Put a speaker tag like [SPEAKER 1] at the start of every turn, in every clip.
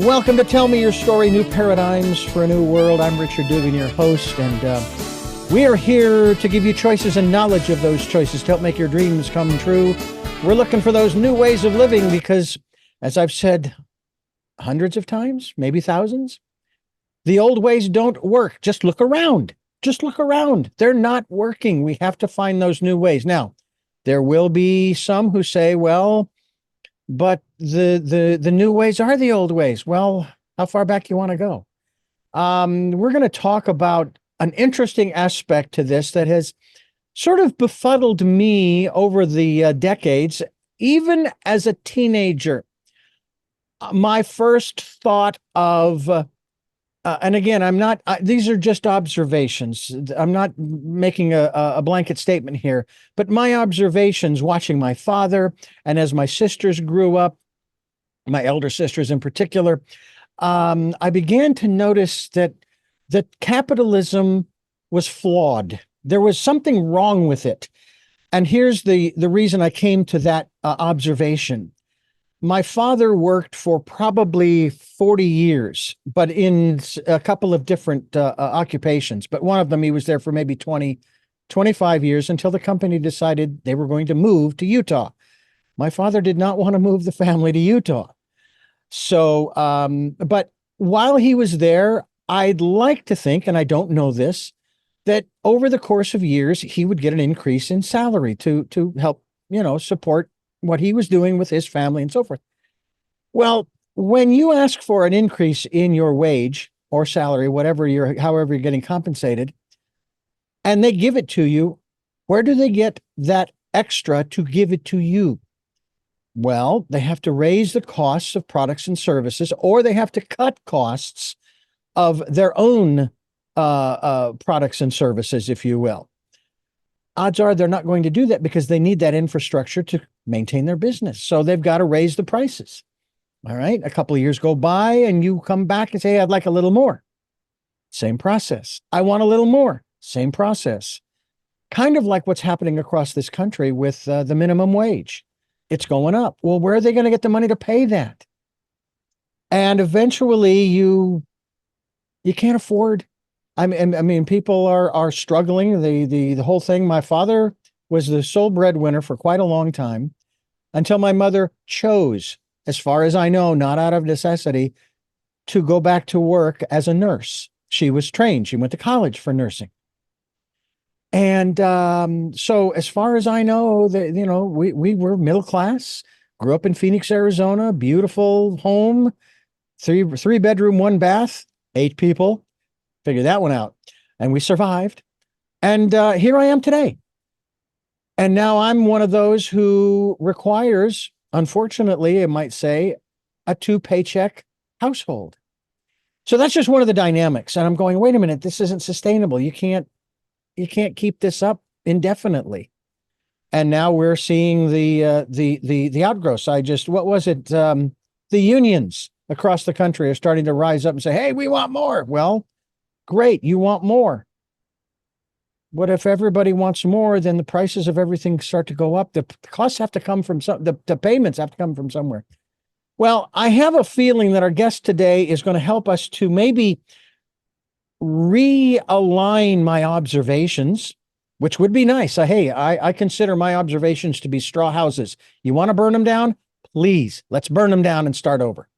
[SPEAKER 1] Welcome to Tell Me Your Story, New Paradigms for a New World. I'm Richard Dugan, your host, and we are here to give you choices and knowledge of those choices to help make your dreams come true. We're looking for those new ways of living because, as I've said hundreds of times, maybe thousands, the old ways don't work. Just look around. Just look around. They're not working. We have to find those new ways. Now, there will be some who say, well, but the new ways are the old ways. Well, how far back you want to go? We're going to talk about an interesting aspect to this that has sort of befuddled me over the decades, even as a teenager. My first thought of, and again, I'm not, these are just observations. I'm not making a blanket statement here, but my observations watching my father, and as my sisters grew up, my elder sisters in particular, I began to notice that capitalism was flawed. There was something wrong with it. And here's the reason I came to that observation. My father worked for probably 40 years, but in a couple of different occupations. But one of them, he was there for maybe 20, 25 years until the company decided they were going to move to Utah. My father did not want to move the family to Utah. So, but while he was there, I'd like to think, and I don't know this, that over the course of years, he would get an increase in salary to help, support what he was doing with his family and so forth. Well, when you ask for an increase in your wage or salary, however you're getting compensated, and they give it to you, where do they get that extra to give it to you? Well, they have to raise the costs of products and services, or they have to cut costs of their own products and services, if you will. Odds are they're not going to do that because they need that infrastructure to maintain their business. So they've got to raise the prices. All right. A couple of years go by and you come back and say, I'd like a little more. Same process. I want a little more. Same process. Kind of like what's happening across this country with the minimum wage. It's going up. Well, where are they going to get the money to pay that? And eventually you can't afford. I mean, people are struggling. The whole thing. My father was the sole breadwinner for quite a long time until my mother chose, as far as I know, not out of necessity, to go back to work as a nurse. She was trained. She went to college for nursing. And so as far as I know, we were middle class, grew up in Phoenix, Arizona, beautiful home, three bedroom, 1 bath, 8 people. Figure that one out. And we survived. And here I am today. And now I'm one of those who requires, unfortunately, I might say, a 2-paycheck household. So that's just one of the dynamics. And I'm going, wait a minute, this isn't sustainable. You can't keep this up indefinitely. And now we're seeing the outgrowths. What was it? The unions across the country are starting to rise up and say, hey, we want more. Well, great, you want more. What if everybody wants more, then the prices of everything start to go up. The costs have to come from the payments have to come from somewhere. Well, I have a feeling that our guest today is going to help us to maybe realign my observations, which would be nice. I consider my observations to be straw houses. You want to burn them down? Please, let's burn them down and start over.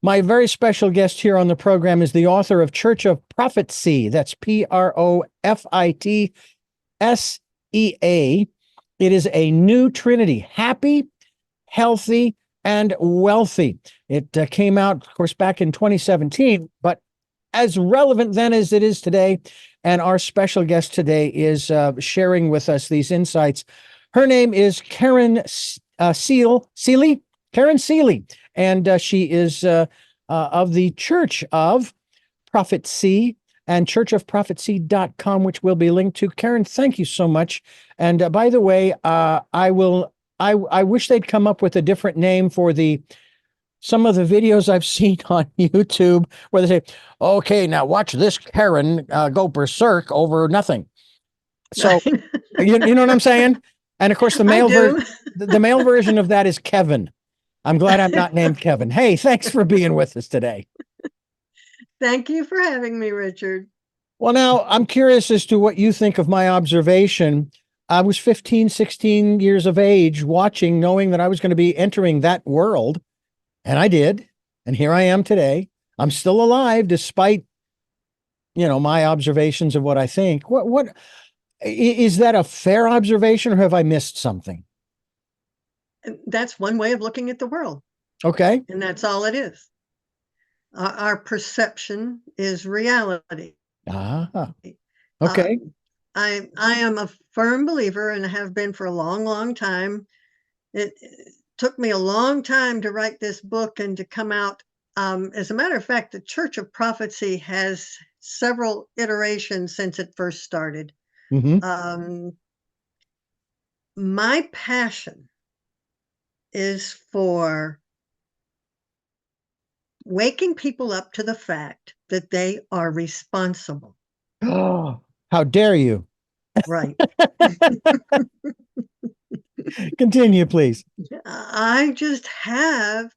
[SPEAKER 1] My very special guest here on the program is the author of Church of Profitsea. That's Profitsea. It is a new trinity, happy, healthy, and wealthy. It came out, of course, back in 2017, but as relevant then as it is today. And our special guest today is sharing with us these insights. Her name is Karen Seeley. Karen Seeley. And she is of the Church of Profitsea and churchofprofitsea.com, which will be linked to. Karen, thank you so much. And by the way, I wish they'd come up with a different name for some of the videos I've seen on YouTube where they say, okay, now watch this Karen go berserk over nothing. So you know what I'm saying? And of course, the male version of that is Kevin. I'm glad I'm not named Kevin. Hey, thanks for being with us today.
[SPEAKER 2] Thank you for having me, Richard.
[SPEAKER 1] Well, now I'm curious as to what you think of my observation. I was 15, 16 years of age watching, knowing that I was going to be entering that world, and I did. And here I am today. I'm still alive despite, my observations of what I think. What is that a fair observation or have I missed something?
[SPEAKER 2] And that's one way of looking at the world,
[SPEAKER 1] Okay.
[SPEAKER 2] and that's all it is. Our perception is reality.
[SPEAKER 1] Ah,
[SPEAKER 2] Uh,
[SPEAKER 1] okay.
[SPEAKER 2] I am a firm believer and have been for a long, long time. It took me a long time to write this book and to come out. As a matter of fact, the Church of Prophecy has several iterations since it first started.
[SPEAKER 1] Mm-hmm.
[SPEAKER 2] My passion is for waking people up to the fact that they are responsible.
[SPEAKER 1] Oh, how dare you?
[SPEAKER 2] Right.
[SPEAKER 1] Continue, please.
[SPEAKER 2] I just have,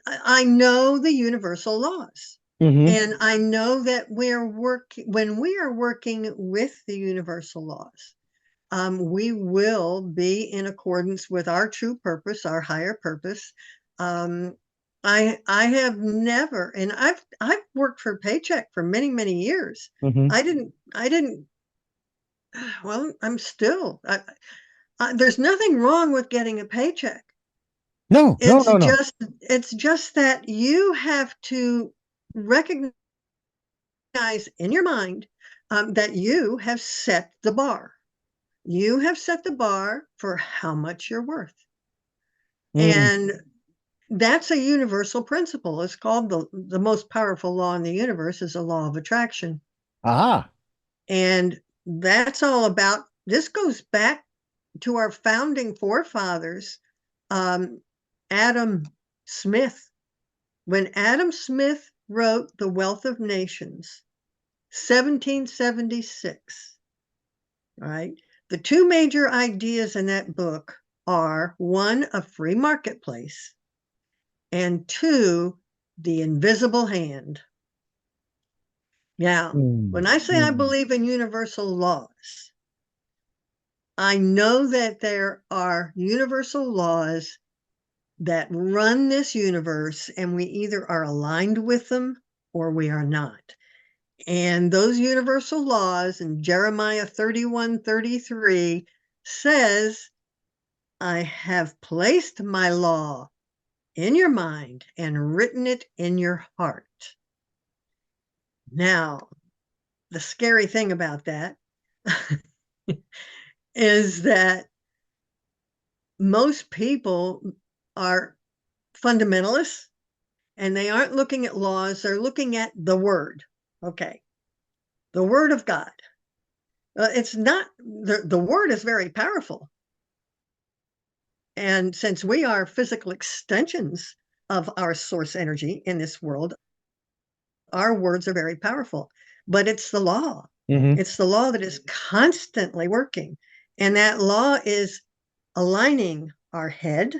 [SPEAKER 2] I know the universal laws.
[SPEAKER 1] Mm-hmm.
[SPEAKER 2] And I know that when we are working with the universal laws, we will be in accordance with our true purpose, our higher purpose. Um, I have never, and I've worked for a paycheck for many, many years.
[SPEAKER 1] Mm-hmm.
[SPEAKER 2] I didn't. Well, I'm still. There's nothing wrong with getting a paycheck.
[SPEAKER 1] No, no,
[SPEAKER 2] It's
[SPEAKER 1] no, no.
[SPEAKER 2] just it's just that you have to recognize in your mind that you have set the bar. You have set the bar for how much you're worth.
[SPEAKER 1] Mm.
[SPEAKER 2] And that's a universal principle. It's called the most powerful law in the universe is the law of attraction.
[SPEAKER 1] Ah.
[SPEAKER 2] And that's all about, this goes back to our founding forefathers, um, Adam Smith. When Adam Smith wrote The Wealth of Nations, 1776, right? The two major ideas in that book are one, a free marketplace, and two, the invisible hand. Now,
[SPEAKER 1] Mm.
[SPEAKER 2] when I say I
[SPEAKER 1] Mm.
[SPEAKER 2] believe in universal laws, I know that there are universal laws that run this universe, and we either are aligned with them or we are not. And those universal laws in Jeremiah 31:33 says, I have placed my law in your mind and written it in your heart. Now, the scary thing about that is that most people are fundamentalists and they aren't looking at laws, they're looking at the word. Okay, the word of God. It's not, the word is very powerful. And since we are physical extensions of our source energy in this world, our words are very powerful. But it's the law.
[SPEAKER 1] Mm-hmm.
[SPEAKER 2] It's the law that is constantly working. And that law is aligning our head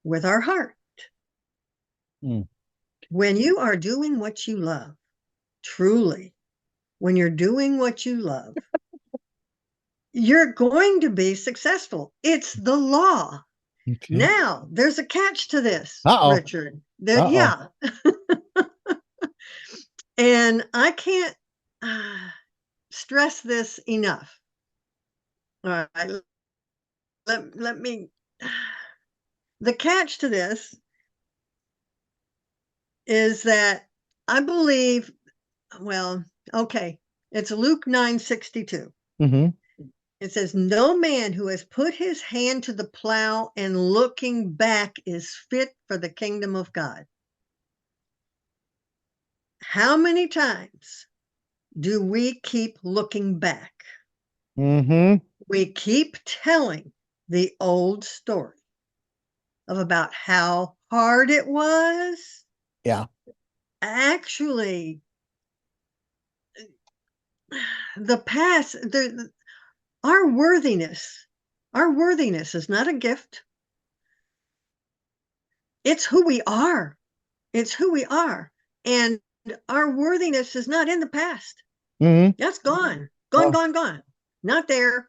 [SPEAKER 2] with our heart.
[SPEAKER 1] Mm.
[SPEAKER 2] When you are doing what you love, truly, when you're doing what you love, you're going to be successful. It's the law.
[SPEAKER 1] Okay.
[SPEAKER 2] Now, there's a catch to this,
[SPEAKER 1] Uh-oh.
[SPEAKER 2] Richard.
[SPEAKER 1] Uh-oh.
[SPEAKER 2] Yeah. And I can't stress this enough. All right. Let me. The catch to this is that I believe, well, okay, it's Luke 9:62.
[SPEAKER 1] Mm-hmm.
[SPEAKER 2] It says, no man who has put his hand to the plow and looking back is fit for the kingdom of God. How many times do we keep looking back?
[SPEAKER 1] Mm-hmm.
[SPEAKER 2] We keep telling the old story of about how hard it was.
[SPEAKER 1] Yeah.
[SPEAKER 2] Actually, the past, our worthiness, our worthiness is not a gift. It's who we are. It's who we are. And our worthiness is not in the past.
[SPEAKER 1] Mm-hmm.
[SPEAKER 2] That's gone. Gone. Not there.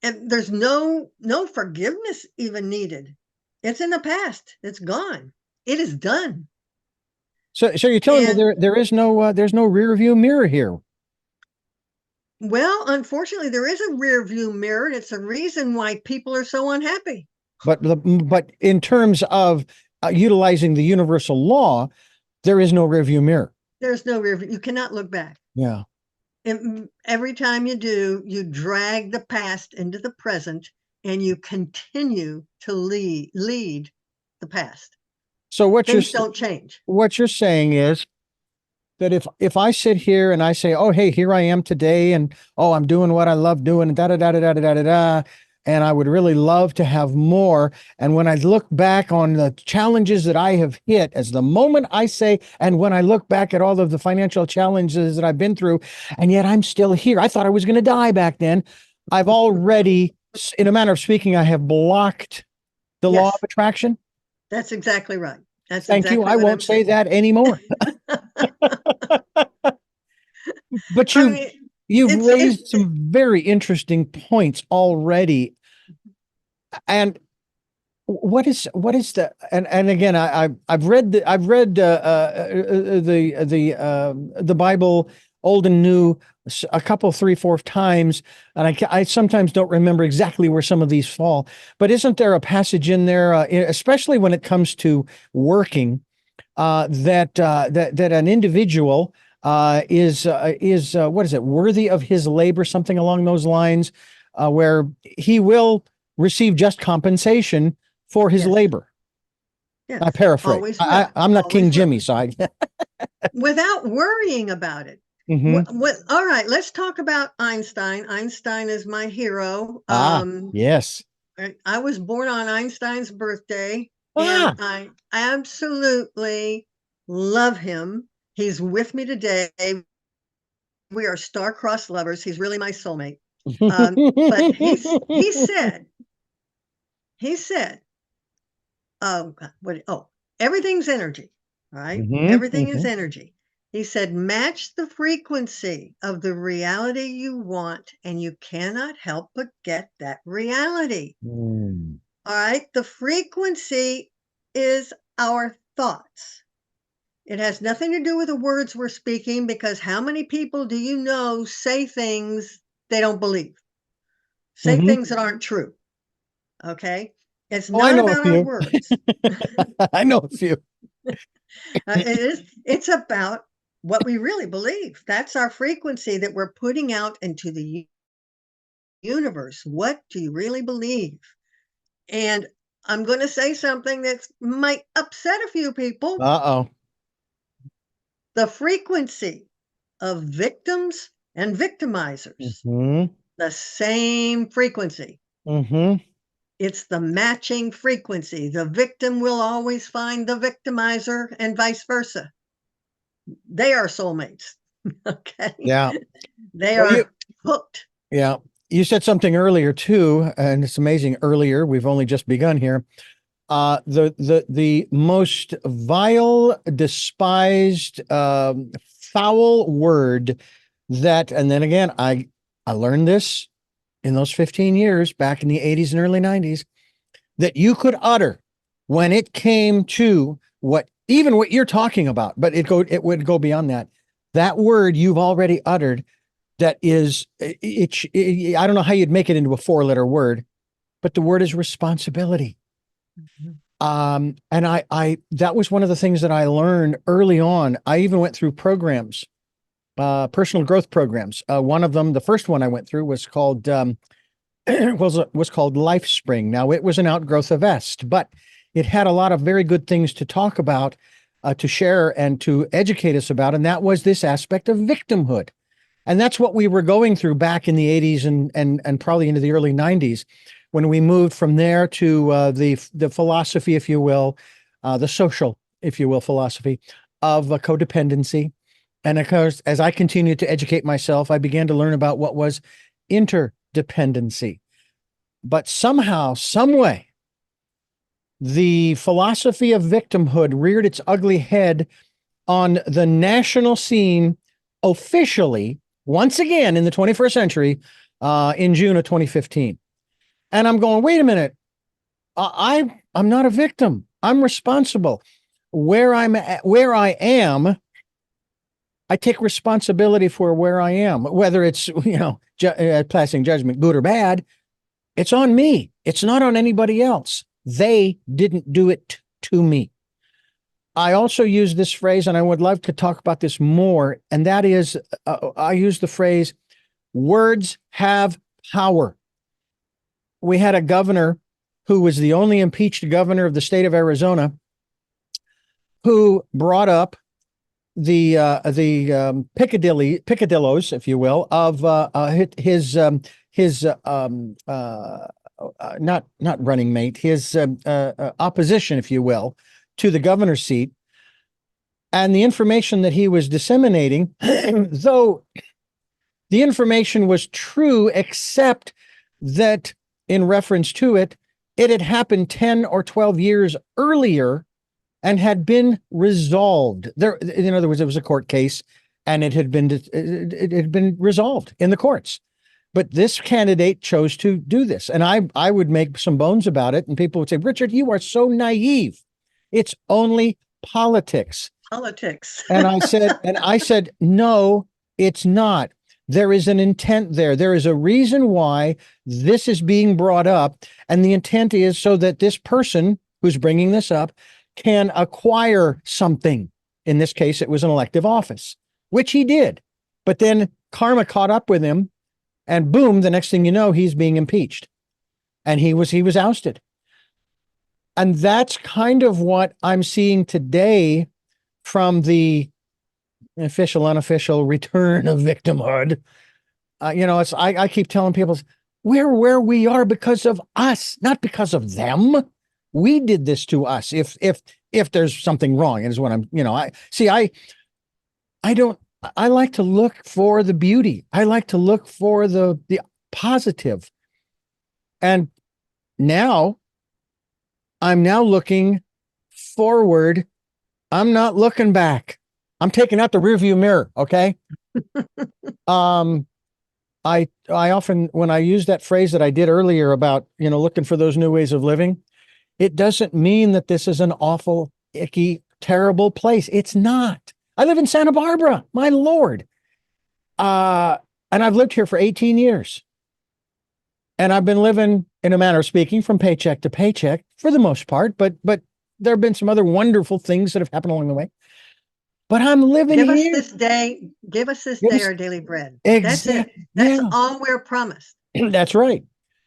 [SPEAKER 2] And there's no forgiveness even needed. It's in the past. It's gone. It is done.
[SPEAKER 1] So you're telling me there's no rear view mirror here.
[SPEAKER 2] Well, unfortunately, there is a rear view mirror, and it's a reason why people are so unhappy.
[SPEAKER 1] But in terms of utilizing the universal law, there is no rear view mirror.
[SPEAKER 2] There's no rear view. You cannot look back.
[SPEAKER 1] Yeah.
[SPEAKER 2] And every time you do, you drag the past into the present, and you continue to lead the past.
[SPEAKER 1] So
[SPEAKER 2] things don't change.
[SPEAKER 1] What you're saying is that if I sit here and I say, oh, hey, here I am today, and oh, I'm doing what I love doing, da da da da da da da da, and I would really love to have more. And when I look back on the challenges that I have hit, as the moment I say, and when I look back at all of the financial challenges that I've been through, and yet I'm still here. I thought I was going to die back then. I've already, in a manner of speaking, I have blocked the law of attraction.
[SPEAKER 2] That's exactly right.
[SPEAKER 1] Thank you. I won't say that anymore. But you've raised some very interesting points already. And what is the and again, I've read the Bible, Old and New, a couple, 3-4 times, and I sometimes don't remember exactly where some of these fall. But isn't there a passage in there, especially when it comes to working, that an individual is what is it, worthy of his labor, something along those lines, where he will receive just compensation for his labor. Yes. I paraphrase. I'm not King Jimmy, so I
[SPEAKER 2] without worrying about it. Mm-hmm. All right, let's talk about Einstein. Einstein is my hero.
[SPEAKER 1] Yes.
[SPEAKER 2] I was born on Einstein's birthday, and I absolutely love him. He's with me today. We are star-crossed lovers. He's really my soulmate. But he said, everything's energy. All right. Mm-hmm, everything is energy. He said, match the frequency of the reality you want, and you cannot help but get that reality. Mm. All right. The frequency is our thoughts. It has nothing to do with the words we're speaking, because how many people do you know say things they don't believe? Say things that aren't true. Okay. It's not about our words.
[SPEAKER 1] I know a few.
[SPEAKER 2] It's about what we really believe. That's our frequency that we're putting out into the universe. What do you really believe? And I'm going to say something that might upset a few people.
[SPEAKER 1] Uh-oh.
[SPEAKER 2] The frequency of victims and victimizers, the same frequency. Mm-hmm. It's the matching frequency. The victim will always find the victimizer, and vice versa. They are soulmates. Okay.
[SPEAKER 1] Yeah.
[SPEAKER 2] They are hooked.
[SPEAKER 1] Yeah. You said something earlier too, and it's amazing. Earlier, we've only just begun here. The most vile, despised, foul word that, and then again, I learned this in those 15 years back in the 80s and early 90s, that you could utter when it came to what you're talking about, but it would go beyond that. That word you've already uttered, that is, I don't know how you'd make it into a 4-letter word, but the word is responsibility. Mm-hmm. And I that was one of the things that I learned early on. I even went through programs, personal growth programs. One of them, the first one I went through, was called LifeSpring. Now, it was an outgrowth of Est, but it had a lot of very good things to talk about, to share and to educate us about, and that was this aspect of victimhood. And that's what we were going through back in the 80s and probably into the early 90s, when we moved from there to the philosophy, if you will, the social, if you will, philosophy of codependency. And of course, as I continued to educate myself, I began to learn about what was interdependency. But somehow, some way, the philosophy of victimhood reared its ugly head on the national scene officially, once again in the 21st century, in June of 2015. And I'm going, wait a minute. I'm not a victim. I'm responsible. Where I am, I take responsibility for where I am, whether it's, passing judgment, good or bad. It's on me. It's not on anybody else. They didn't do it to me. I also use this phrase, and I would love to talk about this more, and that is, I use the phrase, words have power. We had a governor who was the only impeached governor of the state of Arizona who brought up the picadillos, if you will, of his not running mate, his opposition, if you will, to the governor's seat, and the information that he was disseminating, though the information was true, except that in reference to it, it had happened 10 or 12 years earlier and had been resolved. There, in other words, it was a court case, and it had been resolved in the courts. But this candidate chose to do this, and I would make some bones about it, and people would say, "Richard, you are so naive. It's only politics."
[SPEAKER 2] Politics.
[SPEAKER 1] And I said, no, it's not. There is an intent there. There is a reason why this is being brought up, and the intent is so that this person who's bringing this up can acquire something. In this case, it was an elective office, which he did. But then karma caught up with him, and boom, the next thing you know, he's being impeached. And he was ousted. And that's kind of what I'm seeing today from the official, unofficial return of victimhood. I keep telling people, we're where we are because of us, not because of them. We did this to us. If there's something wrong, is what I'm, I like to look for the beauty. I like to look for the positive. And now I'm now looking forward. I'm not looking back. I'm taking out the rearview mirror. Okay. I often, when I use that phrase that I did earlier about, looking for those new ways of living, it doesn't mean that this is an awful, icky, terrible place. It's not. I live in Santa Barbara, my Lord. And I've lived here for 18 years. And I've been living, in a manner of speaking, from paycheck to paycheck for the most part, but there have been some other wonderful things that have happened along the way. But I'm living
[SPEAKER 2] here. Give us this day our daily bread. That's it. That's all we're promised.
[SPEAKER 1] That's right.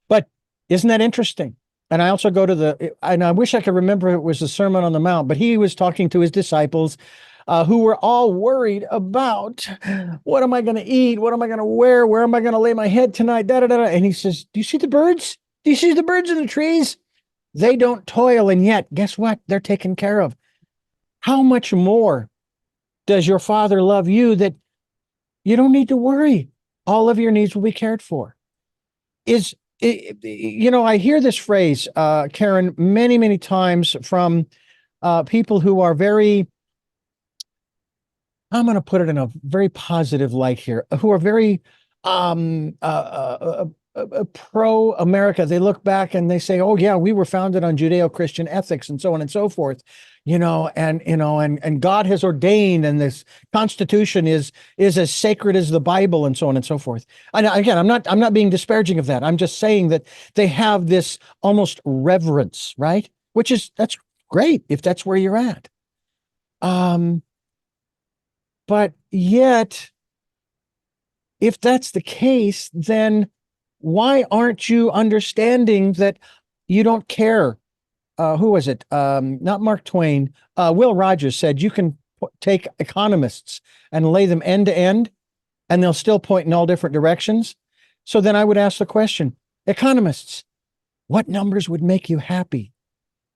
[SPEAKER 1] But isn't that interesting? And I also go to and I wish I could remember it was the Sermon on the Mount, but he was talking to his disciples who were all worried about, what am I going to eat? What am I going to wear? Where am I going to lay my head tonight? Da, da, da, da. And he says, do you see the birds? Do you see the birds in the trees? They don't toil, and yet, guess what? They're taken care of. How much more does your Father love you that you don't need to worry? All of your needs will be cared for. I hear this phrase, Karen, many, many times from people who are very, I'm going to put it in a very positive light here, who are very pro-America. They look back and they say, oh yeah, we were founded on Judeo-Christian ethics and so on and so forth, and God has ordained, and this Constitution is as sacred as the Bible, and so on and so forth. And again, I'm not being disparaging of that. I'm just saying that they have this almost reverence, right? That's great if that's where you're at. But yet, if that's the case, then why aren't you understanding that you don't care? Who was it? Not Mark Twain. Will Rogers said you can take economists and lay them end to end, and they'll still point in all different directions. So then I would ask the question, economists, what numbers would make you happy?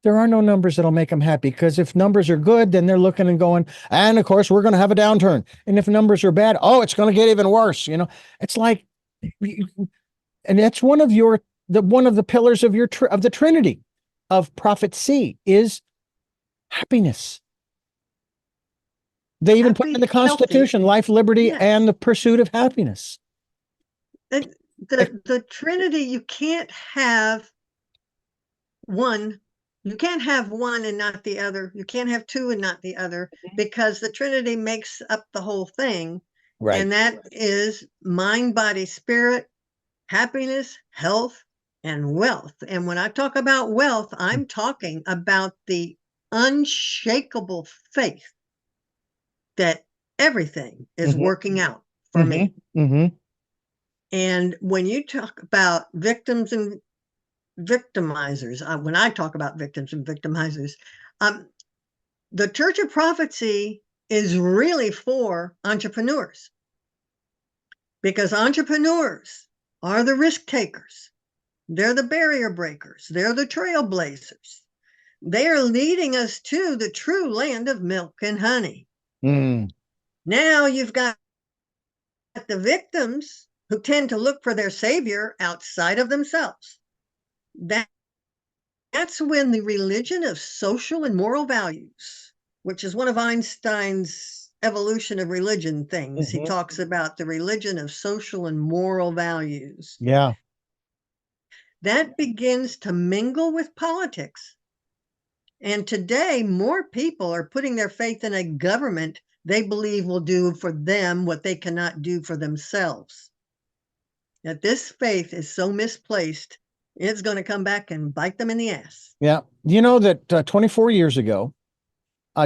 [SPEAKER 1] There are no numbers that'll make them happy, because if numbers are good, then they're looking and going, and of course, we're going to have a downturn. And if numbers are bad, it's going to get even worse. It's like, and that's one of the pillars of the Trinity. of Profitsea is happiness. They even put in the
[SPEAKER 2] Happy,
[SPEAKER 1] Constitution,
[SPEAKER 2] healthy.
[SPEAKER 1] life, liberty,
[SPEAKER 2] Yes.
[SPEAKER 1] and the pursuit of happiness.
[SPEAKER 2] The Trinity, you can't have one. You can't have one and not the other. You can't have two and not the other, because the Trinity makes up the whole thing.
[SPEAKER 1] Right.
[SPEAKER 2] And that is mind, body, spirit, happiness, health, and wealth. And when I talk about wealth, I'm talking about the unshakable faith that everything is working out for me. And when you talk about victims and victimizers, when I talk about victims and victimizers, the Church of Prophecy is really for entrepreneurs, because entrepreneurs are the risk takers. They're the barrier breakers. They're the trailblazers. They are leading us to the true land of milk and honey. Now you've got the victims who tend to look for their savior outside of themselves. That's when the religion of social and moral values, which is one of Einstein's evolution of religion things. He talks about the religion of social and moral values.
[SPEAKER 1] Yeah.
[SPEAKER 2] That begins to mingle with politics. And today, more people are putting their faith in a government they believe will do for them what they cannot do for themselves. That this faith is so misplaced, it's going to come back and bite them in the ass.
[SPEAKER 1] Yeah. You know that 24 years ago,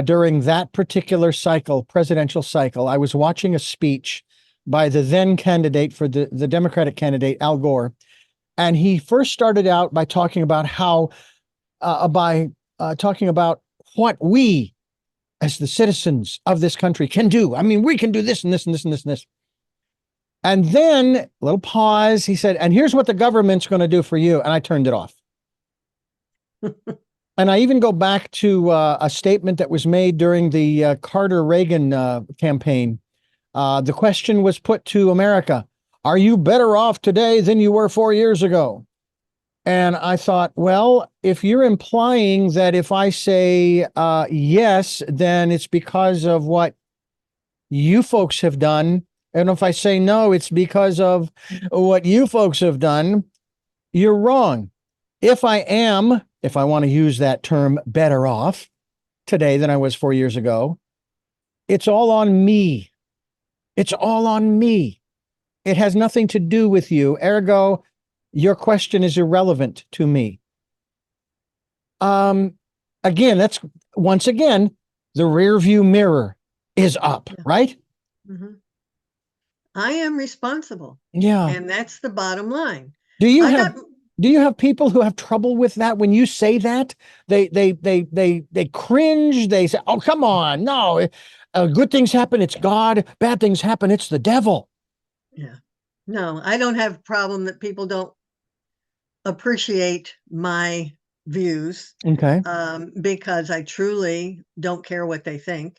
[SPEAKER 1] during that particular cycle, presidential cycle, I was watching a speech by the then candidate for the Democratic candidate, Al Gore. And he first started out by talking about how, talking about what we as the citizens of this country can do. I mean, we can do this and this and this and this and this. And then a little pause. He said, and here's what the government's going to do for you. And I turned it off. And I even go back to a statement that was made during the Carter-Reagan campaign. The question was put to America, are you better off today than you were 4 years ago? And I thought, well, if you're implying that if I say yes, then it's because of what you folks have done. And if I say no, it's because of what you folks have done, you're wrong. If I want to use that term, better off today than I was 4 years ago, it's all on me. It's all on me. It has nothing to do with you. Ergo, your question is irrelevant to me. Again, that's once again, the rear view mirror is up, right?
[SPEAKER 2] I am responsible.
[SPEAKER 1] Yeah.
[SPEAKER 2] And that's the bottom line.
[SPEAKER 1] Do you have people who have trouble with that? When you say that, they cringe. They say, "Oh, come on, no, good things happen, it's God. Bad things happen, it's the devil."
[SPEAKER 2] Yeah, no, I don't have a problem that people don't appreciate my views.
[SPEAKER 1] Okay.
[SPEAKER 2] Because I truly don't care what they think.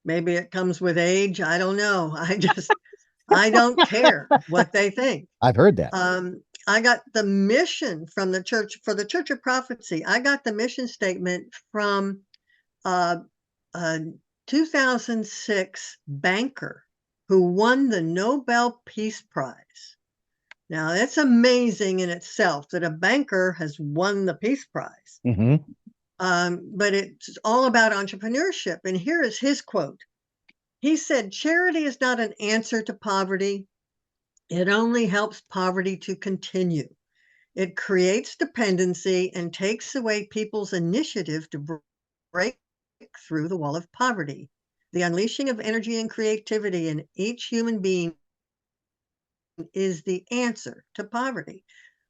[SPEAKER 2] Maybe it comes with age. I don't know. I don't care what they think.
[SPEAKER 1] I've heard that.
[SPEAKER 2] I got the mission from the church, for the Church of Prophecy. I got the mission statement from a 2006 banker who won the Nobel Peace Prize. Now, that's amazing in itself that a banker has won the Peace Prize. But it's all about entrepreneurship. And here is his quote. He said, "Charity is not an answer to poverty. It only helps poverty to continue. It creates dependency and takes away people's initiative to break through the wall of poverty. The unleashing of energy and creativity in each human being is the answer to poverty."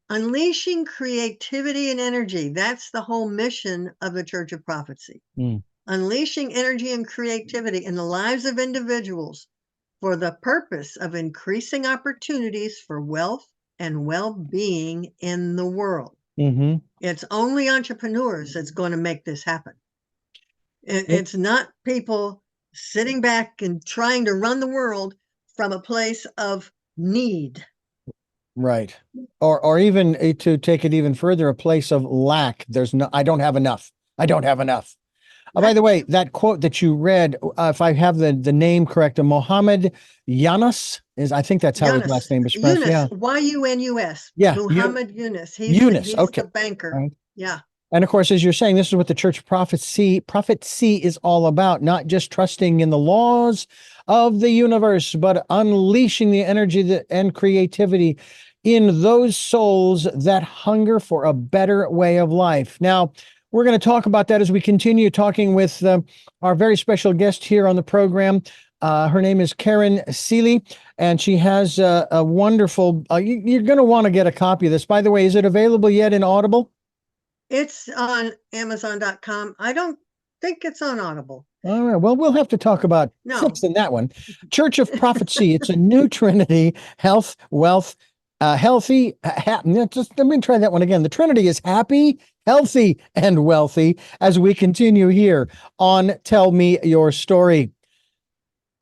[SPEAKER 2] Unleashing creativity and energy. That's the whole mission of the Church of Prophecy. Unleashing energy and creativity in the lives of individuals for the purpose of increasing opportunities for wealth and well-being in the world. It's only entrepreneurs that's going to make this happen. It's not people sitting back and trying to run the world from a place of need.
[SPEAKER 1] Right. Or even to take it even further, a place of lack. I don't have enough. I don't have enough. By
[SPEAKER 2] Right.
[SPEAKER 1] the way, that quote that you read, if I have the name correct, Mohammed Yunus I think that's how his last
[SPEAKER 2] Yunus,
[SPEAKER 1] name is pronounced.
[SPEAKER 2] Yunus,
[SPEAKER 1] Yeah.
[SPEAKER 2] Yunus,
[SPEAKER 1] Yeah.
[SPEAKER 2] Muhammad Yunus.
[SPEAKER 1] Eunice.
[SPEAKER 2] He's
[SPEAKER 1] Okay.
[SPEAKER 2] the banker.
[SPEAKER 1] Right.
[SPEAKER 2] Yeah.
[SPEAKER 1] And of course, as you're saying, this is what the church prophecy is all about, not just trusting in the laws of the universe, but unleashing the energy and creativity in those souls that hunger for a better way of life. Now, we're going to talk about that as we continue talking with our very special guest here on the program. Her name is Karen Seeley, and she has a wonderful, you're going to want to get a copy of this. By the way, is it available yet in Audible?
[SPEAKER 2] It's on Amazon.com. I don't think it's on Audible.
[SPEAKER 1] All right. Well, we'll have to talk about
[SPEAKER 2] No.
[SPEAKER 1] fixing that one. Church of Prophecy. It's a new Trinity: health, wealth, healthy. Just let me try that one again. The Trinity is happy, healthy, and wealthy. As we continue here on Tell Me Your Story.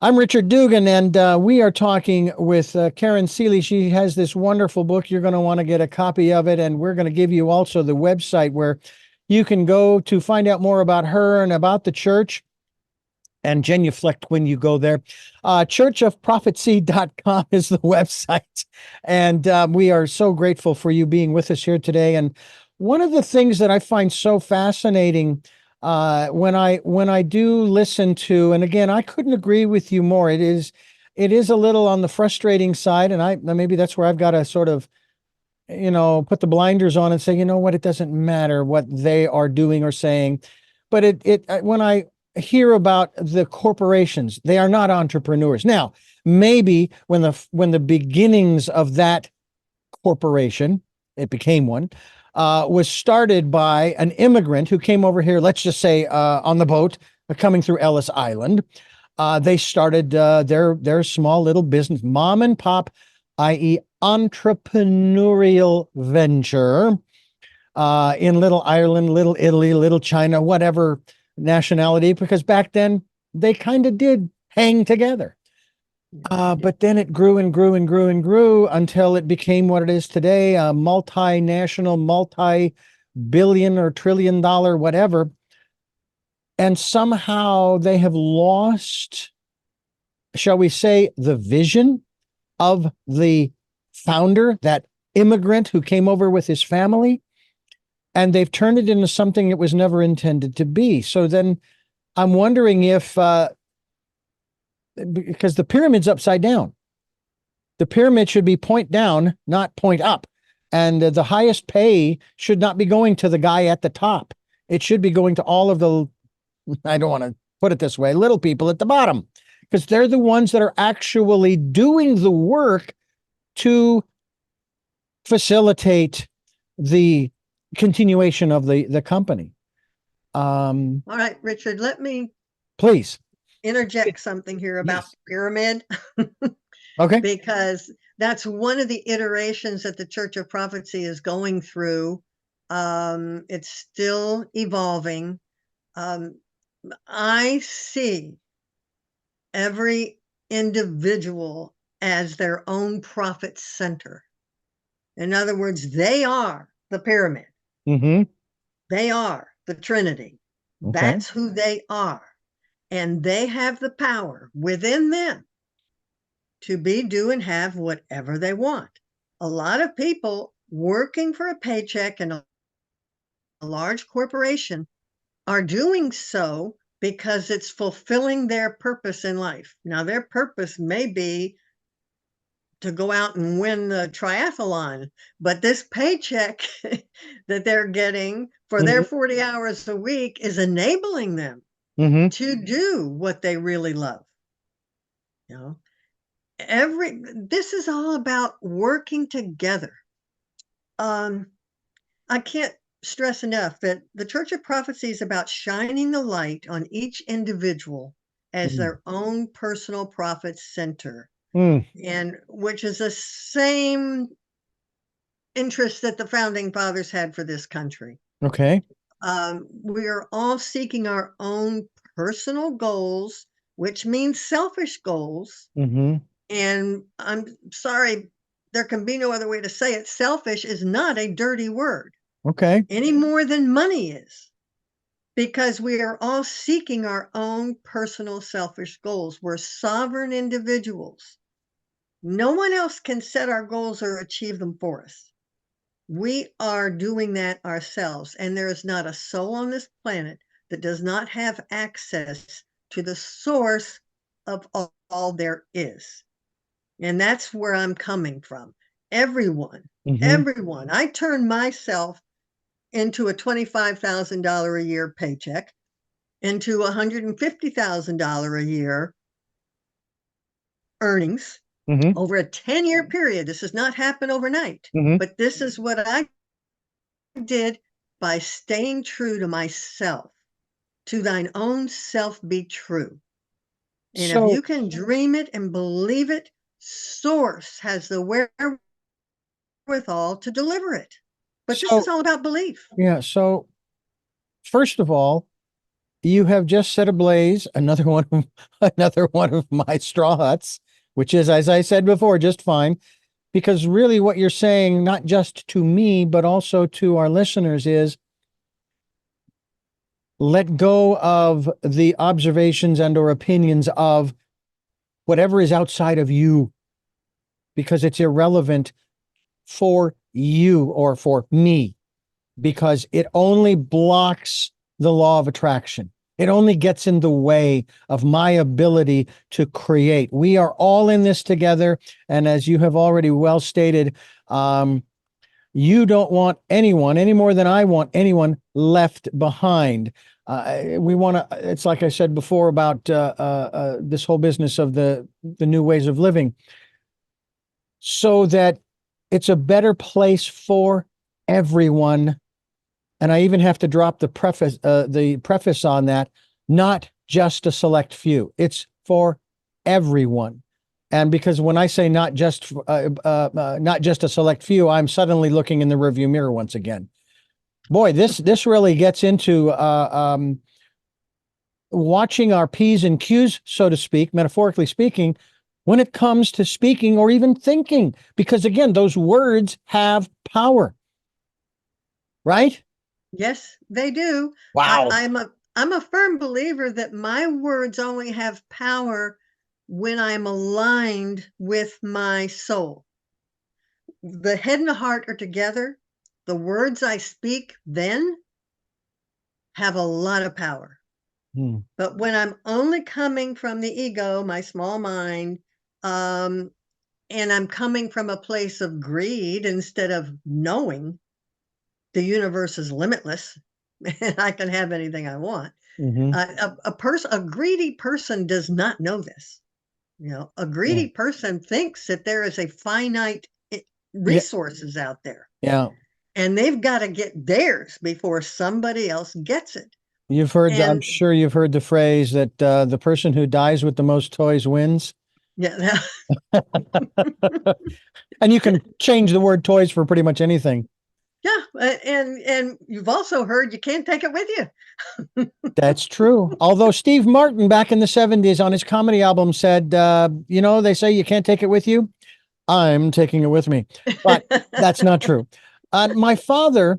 [SPEAKER 1] I'm Richard Dugan, and we are talking with Karen Seeley. She has this wonderful book. You're going to want to get a copy of it, and we're going to give you also the website where you can go to find out more about her and about the church and genuflect when you go there. Churchofprophecy.com is the website. And we are so grateful for you being with us here today. And one of the things that I find so fascinating when I do listen to, and again, I couldn't agree with you more. It is a little on the frustrating side, and maybe that's where I've got to sort of put the blinders on and say, you know what, it doesn't matter what they are doing or saying. But when I hear about the corporations, they are not entrepreneurs. Now, maybe when the beginnings of that corporation, it became one, was started by an immigrant who came over here, let's just say on the boat, coming through Ellis Island. They started their small little business, mom and pop, i.e., entrepreneurial venture in Little Ireland, Little Italy, Little China, whatever nationality, because back then they kind of did hang together. But then it grew and grew and grew and grew until it became what it is today, a multinational, multi-billion or trillion dollar, whatever. And somehow they have lost, shall we say, the vision of the founder, that immigrant who came over with his family, and they've turned it into something it was never intended to be. So then I'm wondering if, because the pyramid's upside down, the pyramid should be point down, not point up. And the highest pay should not be going to the guy at the top. It should be going to all of the, I don't want to put it this way, little people at the bottom, because they're the ones that are actually doing the work to facilitate the continuation of the company.
[SPEAKER 2] All right, Richard, let me
[SPEAKER 1] Please
[SPEAKER 2] interject something here about
[SPEAKER 1] Yes.
[SPEAKER 2] pyramid.
[SPEAKER 1] Okay.
[SPEAKER 2] Because that's one of the iterations that the Church of Prophecy is going through. It's still evolving. I see every individual as their own profit center. In other words, they are the pyramid.
[SPEAKER 1] Mm-hmm.
[SPEAKER 2] They are the Trinity.
[SPEAKER 1] Okay.
[SPEAKER 2] That's who they are. And they have the power within them to be, do, and have whatever they want. A lot of people working for a paycheck in a large corporation are doing so because it's fulfilling their purpose in life. Now, their purpose may be to go out and win the triathlon, but this paycheck that they're getting for their 40 hours a week is enabling them to do what they really love. You know, this is all about working together. I can't stress enough that the Church of Prophecy is about shining the light on each individual as their own personal profit center, and which is the same interest that the founding fathers had for this country.
[SPEAKER 1] Okay.
[SPEAKER 2] We are all seeking our own personal goals, which means selfish goals. And I'm sorry, there can be no other way to say it. Selfish is not a dirty word.
[SPEAKER 1] Okay.
[SPEAKER 2] Any more than money is. Because we are all seeking our own personal selfish goals. We're sovereign individuals. No one else can set our goals or achieve them for us. We are doing that ourselves. And there is not a soul on this planet that does not have access to the source of all there is. And that's where I'm coming from. Everyone. I turn myself into a $25,000 a year paycheck, into $150,000 a year earnings over a 10-year period. This does not happen overnight, but this is what I did by staying true to myself. To thine own self be true. And if you can dream it and believe it, Source has the wherewithal to deliver it. But this is all about belief.
[SPEAKER 1] Yeah. So, first of all, you have just set ablaze another one of my straw huts, which is, as I said before, just fine. Because really what you're saying, not just to me, but also to our listeners, is let go of the observations and or opinions of whatever is outside of you, because it's irrelevant for you or for me, because it only blocks the law of attraction. It only gets in the way of my ability to create. We are all in this together. And as you have already well stated, you don't want anyone any more than I want anyone left behind. We want to, it's like I said before about this whole business of the new ways of living, so that it's a better place for everyone. And I even have to drop the preface on that, not just a select few. It's for everyone. And because when I say not just a select few, I'm suddenly looking in the rearview mirror once again. Boy, this really gets into watching our P's and Q's, so to speak, metaphorically speaking, when it comes to speaking or even thinking. Because again, those words have power. Right?
[SPEAKER 2] Yes, they do.
[SPEAKER 1] Wow.
[SPEAKER 2] I'm a firm believer that my words only have power when I'm aligned with my soul. The head and the heart are together. The words I speak then have a lot of power. But when I'm only coming from the ego, my small mind, and I'm coming from a place of greed instead of knowing the universe is limitless and I can have anything I want. A greedy person does not know this. A greedy person thinks that there is a finite resources out there.
[SPEAKER 1] Yeah.
[SPEAKER 2] And they've got to get theirs before somebody else gets it.
[SPEAKER 1] I'm sure you've heard the phrase that the person who dies with the most toys wins.
[SPEAKER 2] Yeah.
[SPEAKER 1] And you can change the word toys for pretty much anything.
[SPEAKER 2] Yeah. And you've also heard you can't take it with you.
[SPEAKER 1] That's true. Although Steve Martin back in the 70s on his comedy album said, they say you can't take it with you. I'm taking it with me. But that's not true. My father,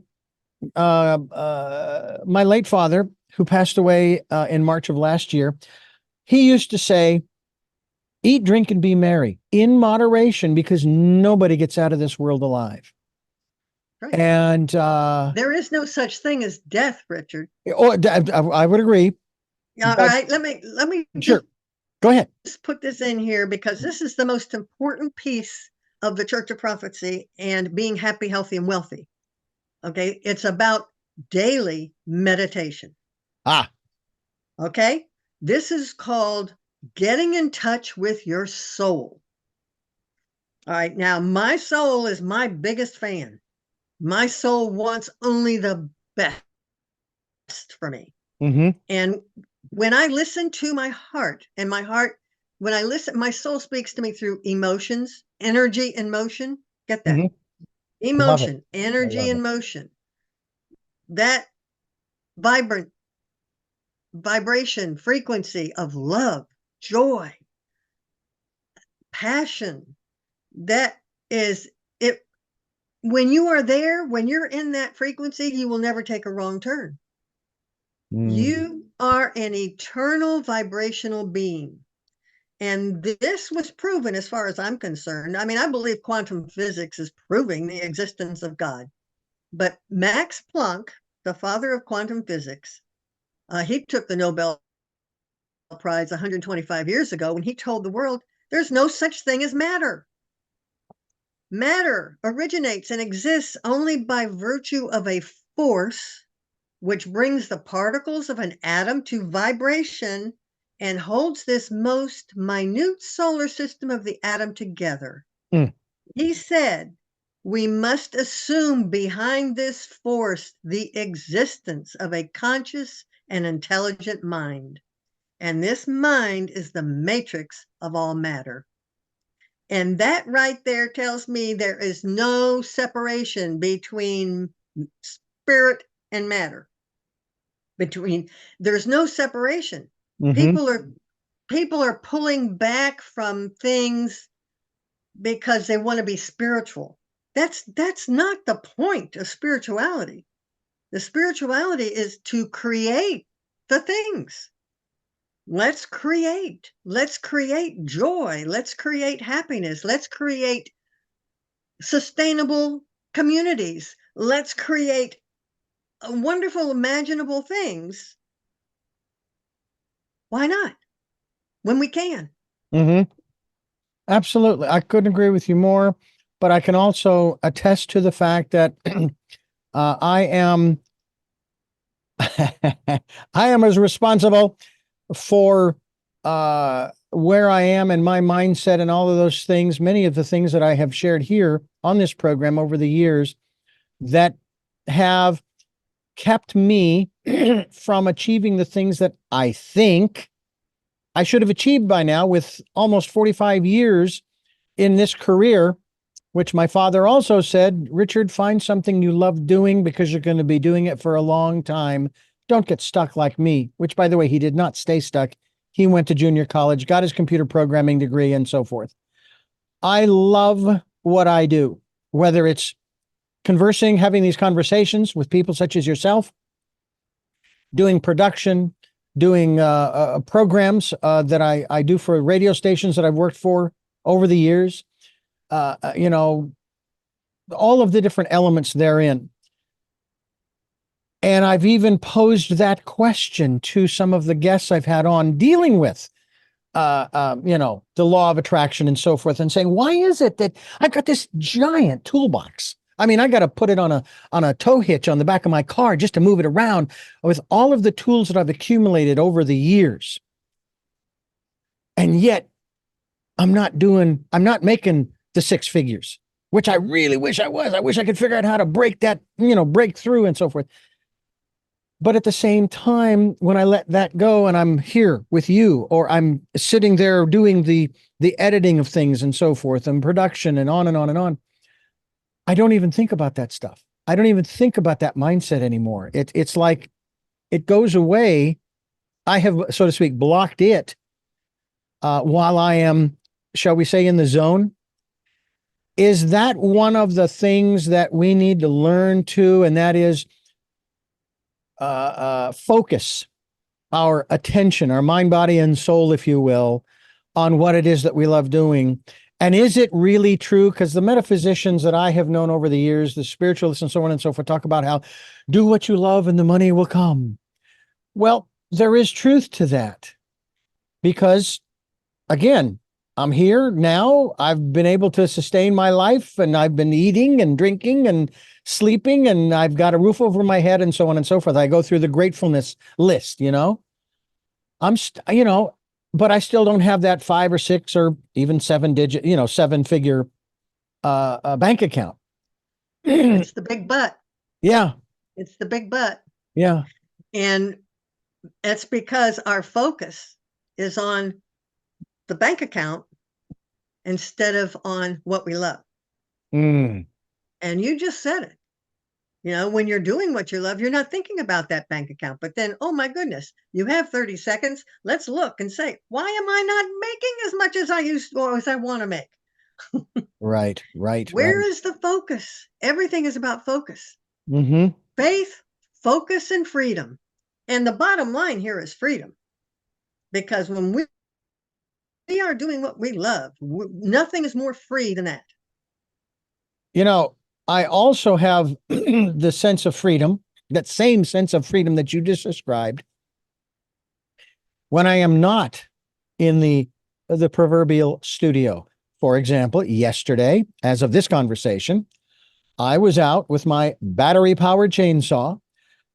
[SPEAKER 1] my late father, who passed away in March of last year, he used to say, eat, drink, and be merry in moderation, because nobody gets out of this world alive.
[SPEAKER 2] Right.
[SPEAKER 1] And
[SPEAKER 2] there is no such thing as death, Richard.
[SPEAKER 1] I would agree.
[SPEAKER 2] All right, let me
[SPEAKER 1] sure. Go ahead.
[SPEAKER 2] Just put this in here, because this is the most important piece of the Church of Prophecy and being happy, healthy, and wealthy. Okay, it's about daily meditation. Okay, this is called getting in touch with your soul. All right, now my soul is my biggest fan. My soul wants only the best for me. And when I listen to my heart, and when I listen, my soul speaks to me through emotions, energy, and motion. Get that? Emotion, energy, and motion. That vibrant vibration, frequency of love, joy, passion, that is it when you are there, when you're in that frequency, you will never take a wrong turn. You are an eternal vibrational being. And this was proven as far as I'm concerned. I mean, I believe quantum physics is proving the existence of God. But Max Planck, the father of quantum physics, he took the Nobel Prize 125 years ago when he told the world there's no such thing as matter. Matter originates and exists only by virtue of a force which brings the particles of an atom to vibration and holds this most minute solar system of the atom together. He said, we must assume behind this force the existence of a conscious and intelligent mind. And this mind is the matrix of all matter. And that right there tells me there is no separation between spirit and matter. There's no separation. People are pulling back from things because they want to be spiritual. That's not the point of spirituality. The spirituality is to create the things. Let's create joy. Let's create happiness. Let's create sustainable communities. Let's create wonderful, imaginable things. Why not? When we can.
[SPEAKER 1] Absolutely. I couldn't agree with you more, but I can also attest to the fact that I am I am as responsible for where I am and my mindset and all of those things, many of the things that I have shared here on this program over the years that have kept me from achieving the things that I think I should have achieved by now with almost 45 years in this career, which my father also said, Richard, find something you love doing because you're going to be doing it for a long time. Don't get stuck like me, which, by the way, he did not stay stuck. He went to junior college, got his computer programming degree, and so forth. I love what I do, whether it's conversing, having these conversations with people such as yourself, doing production, doing programs that I do for radio stations that I've worked for over the years, all of the different elements therein. And I've even posed that question to some of the guests I've had on dealing with, the law of attraction and so forth, and saying, why is it that I've got this giant toolbox? I mean, I got to put it on a tow hitch on the back of my car just to move it around with all of the tools that I've accumulated over the years. And yet I'm not making the six figures, which I really wish I was. I wish I could figure out how to break through and so forth. But at the same time, when I let that go and I'm here with you, or I'm sitting there doing the editing of things and so forth and production and on and on and on, I don't even think about that stuff. I don't even think about that mindset anymore. It's like it goes away. I have, so to speak, blocked it while I am, shall we say, in the zone. Is that one of the things that we need to learn to, and that is focus our attention, our mind, body, and soul, if you will, on what it is that we love doing. And is it really true? Because the metaphysicians that I have known over the years, the spiritualists and so on and so forth, talk about how do what you love and the money will come. Well, there is truth to that because, again, I'm here now. I've been able to sustain my life and I've been eating and drinking and sleeping and I've got a roof over my head and so on and so forth. I go through the gratefulness list, but I still don't have that 5 or 6 or even 7-digit, 7-figure bank account.
[SPEAKER 2] It's the big butt.
[SPEAKER 1] Yeah.
[SPEAKER 2] It's the big butt.
[SPEAKER 1] Yeah.
[SPEAKER 2] And it's because our focus is on the bank account instead of on what we love. And you just said it. When you're doing what you love, you're not thinking about that bank account. But then, oh my goodness, you have 30 seconds. Let's look and say, why am I not making as much as I used to or as I want to make?
[SPEAKER 1] Right, right,
[SPEAKER 2] Where
[SPEAKER 1] right.
[SPEAKER 2] is the focus? Everything is about focus.
[SPEAKER 1] Mm-hmm.
[SPEAKER 2] Faith, focus, and freedom. And the bottom line here is freedom. Because when we are doing what we love, nothing is more free than that.
[SPEAKER 1] You know, I also have the sense of freedom, that same sense of freedom that you just described, when I am not in the proverbial studio. For example, yesterday, as of this conversation, I was out with my battery-powered chainsaw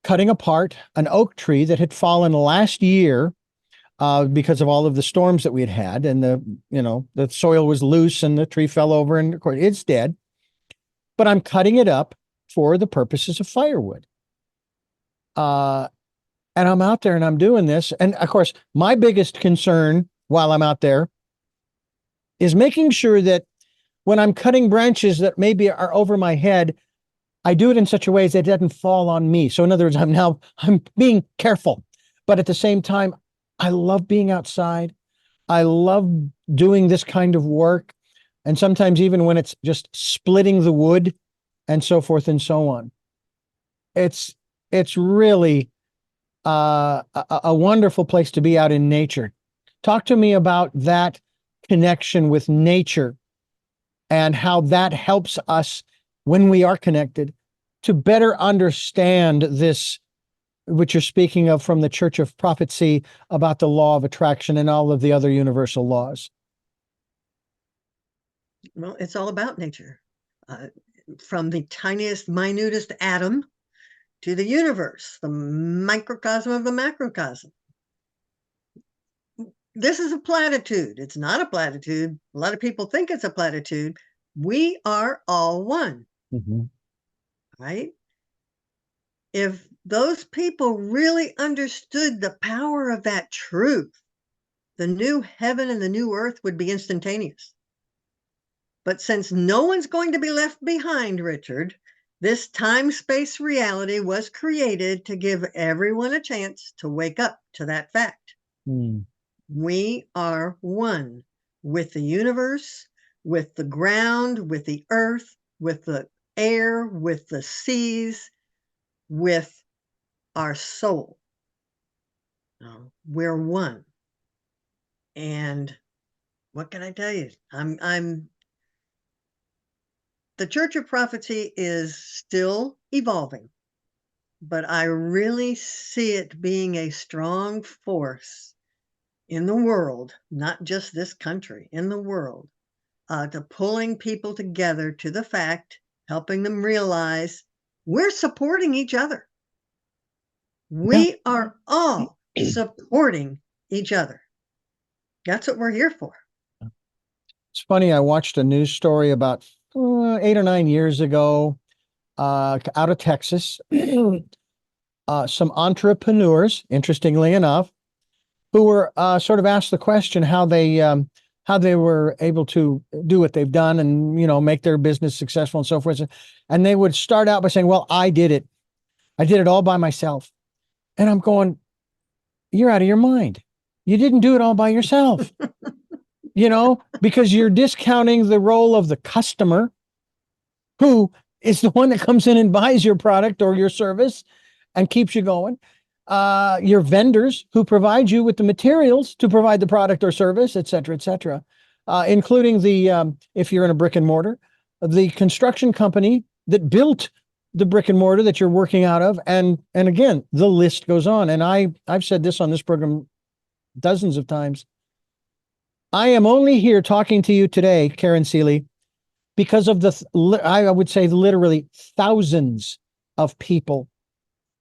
[SPEAKER 1] cutting apart an oak tree that had fallen last year because of all of the storms that we had, and the soil was loose and the tree fell over, and of course it's dead. But I'm cutting it up for the purposes of firewood. Uh, and I'm out there and I'm doing this, and of course my biggest concern while I'm out there is making sure that when I'm cutting branches that maybe are over my head, I do it in such a way that it doesn't fall on me. So in other words, I'm being careful, but at the same time, I love being outside. I love doing this kind of work. And sometimes even when it's just splitting the wood and so forth and so on, it's it's really a wonderful place to be out in nature. Talk to me about that connection with nature and how that helps us when we are connected to better understand this, which you're speaking of from the Church of Profitsea, about the law of attraction and all of the other universal laws.
[SPEAKER 2] Well, it's all about nature. Uh, from the tiniest, minutest atom to the universe, the microcosm of the macrocosm. This is a platitude. It's not a platitude. A lot of people think it's a platitude. We are all one,
[SPEAKER 1] Mm-hmm.
[SPEAKER 2] right? If those people really understood the power of that truth, the new heaven and the new earth would be instantaneous. But since no one's going to be left behind, Richard, this time-space reality was created to give everyone a chance to wake up to that fact.
[SPEAKER 1] Mm.
[SPEAKER 2] We are one with the universe, with the ground, with the earth, with the air, with the seas, with our soul. We're one. And what can I tell you? The Church of Prophecy is still evolving, but I really see it being a strong force in the world, not just this country, in the world, to pulling people together to the fact, helping them realize we're supporting each other.
[SPEAKER 1] Yeah.
[SPEAKER 2] We are all supporting each other. That's what we're here for.
[SPEAKER 1] It's funny. I watched a news story about 8 or 9 years ago out of Texas. Some entrepreneurs, interestingly enough, who were sort of asked the question how they were able to do what they've done and make their business successful and so forth. And they would start out by saying, "Well, I did it. I did it all by myself." And I'm going, "You're out of your mind. You didn't do it all by yourself." Because you're discounting the role of the customer, who is the one that comes in and buys your product or your service and keeps you going. Your vendors, who provide you with the materials to provide the product or service, et cetera, including if you're in a brick and mortar, the construction company that built the brick and mortar that you're working out of. And again, the list goes on. And I've said this on this program dozens of times. I am only here talking to you today, Karen Seeley, because of I would say literally thousands of people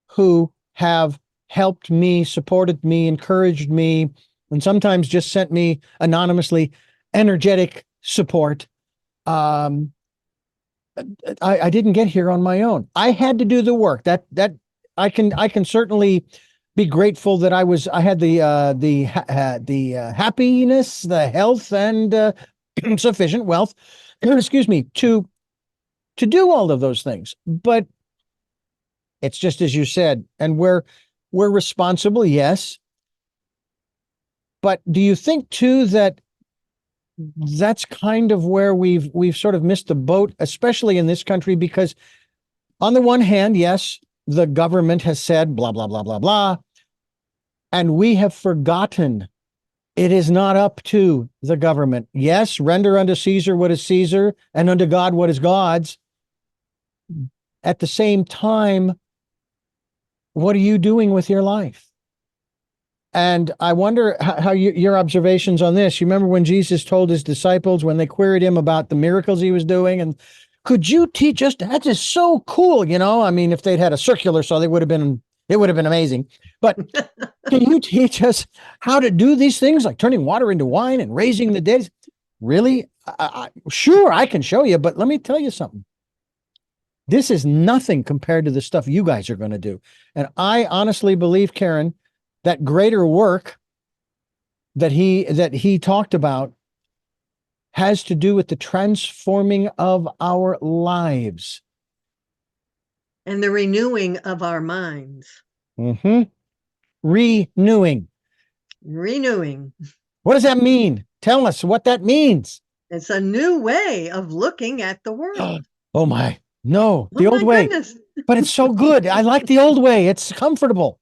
[SPEAKER 1] who have helped me, supported me, encouraged me, and sometimes just sent me anonymously energetic support. Um, I didn't get here on my own. I had to do the work. That I can certainly be grateful that I had the happiness, the health, and sufficient wealth, excuse me, to do all of those things. But it's just as you said, and we're responsible, yes. But do you think too that that's kind of where we've sort of missed the boat, especially in this country, because on the one hand, yes, the government has said blah, blah, blah, blah, blah, and we have forgotten it is not up to the government. Yes, render unto Caesar what is Caesar and unto God what is God's. At the same time, what are you doing with your life? And I wonder how your observations on this. You remember when Jesus told his disciples when they queried him about the miracles he was doing, and could you teach us? That's just so cool, you know. I mean, if they'd had a circular saw, it would have been amazing. But can you teach us how to do these things, like turning water into wine and raising the dead? Really? Sure, I can show you, but let me tell you something. This is nothing compared to the stuff you guys are going to do. And I honestly believe, Karen, that greater work that he talked about has to do with the transforming of our lives.
[SPEAKER 2] And the renewing of our minds.
[SPEAKER 1] Mm-hmm. Renewing.
[SPEAKER 2] Renewing.
[SPEAKER 1] What does that mean? Tell us what that means.
[SPEAKER 2] It's a new way of looking at the world.
[SPEAKER 1] Oh my, no, the
[SPEAKER 2] Oh
[SPEAKER 1] old
[SPEAKER 2] my
[SPEAKER 1] way.
[SPEAKER 2] goodness.
[SPEAKER 1] But it's so good. I like the old way. It's comfortable.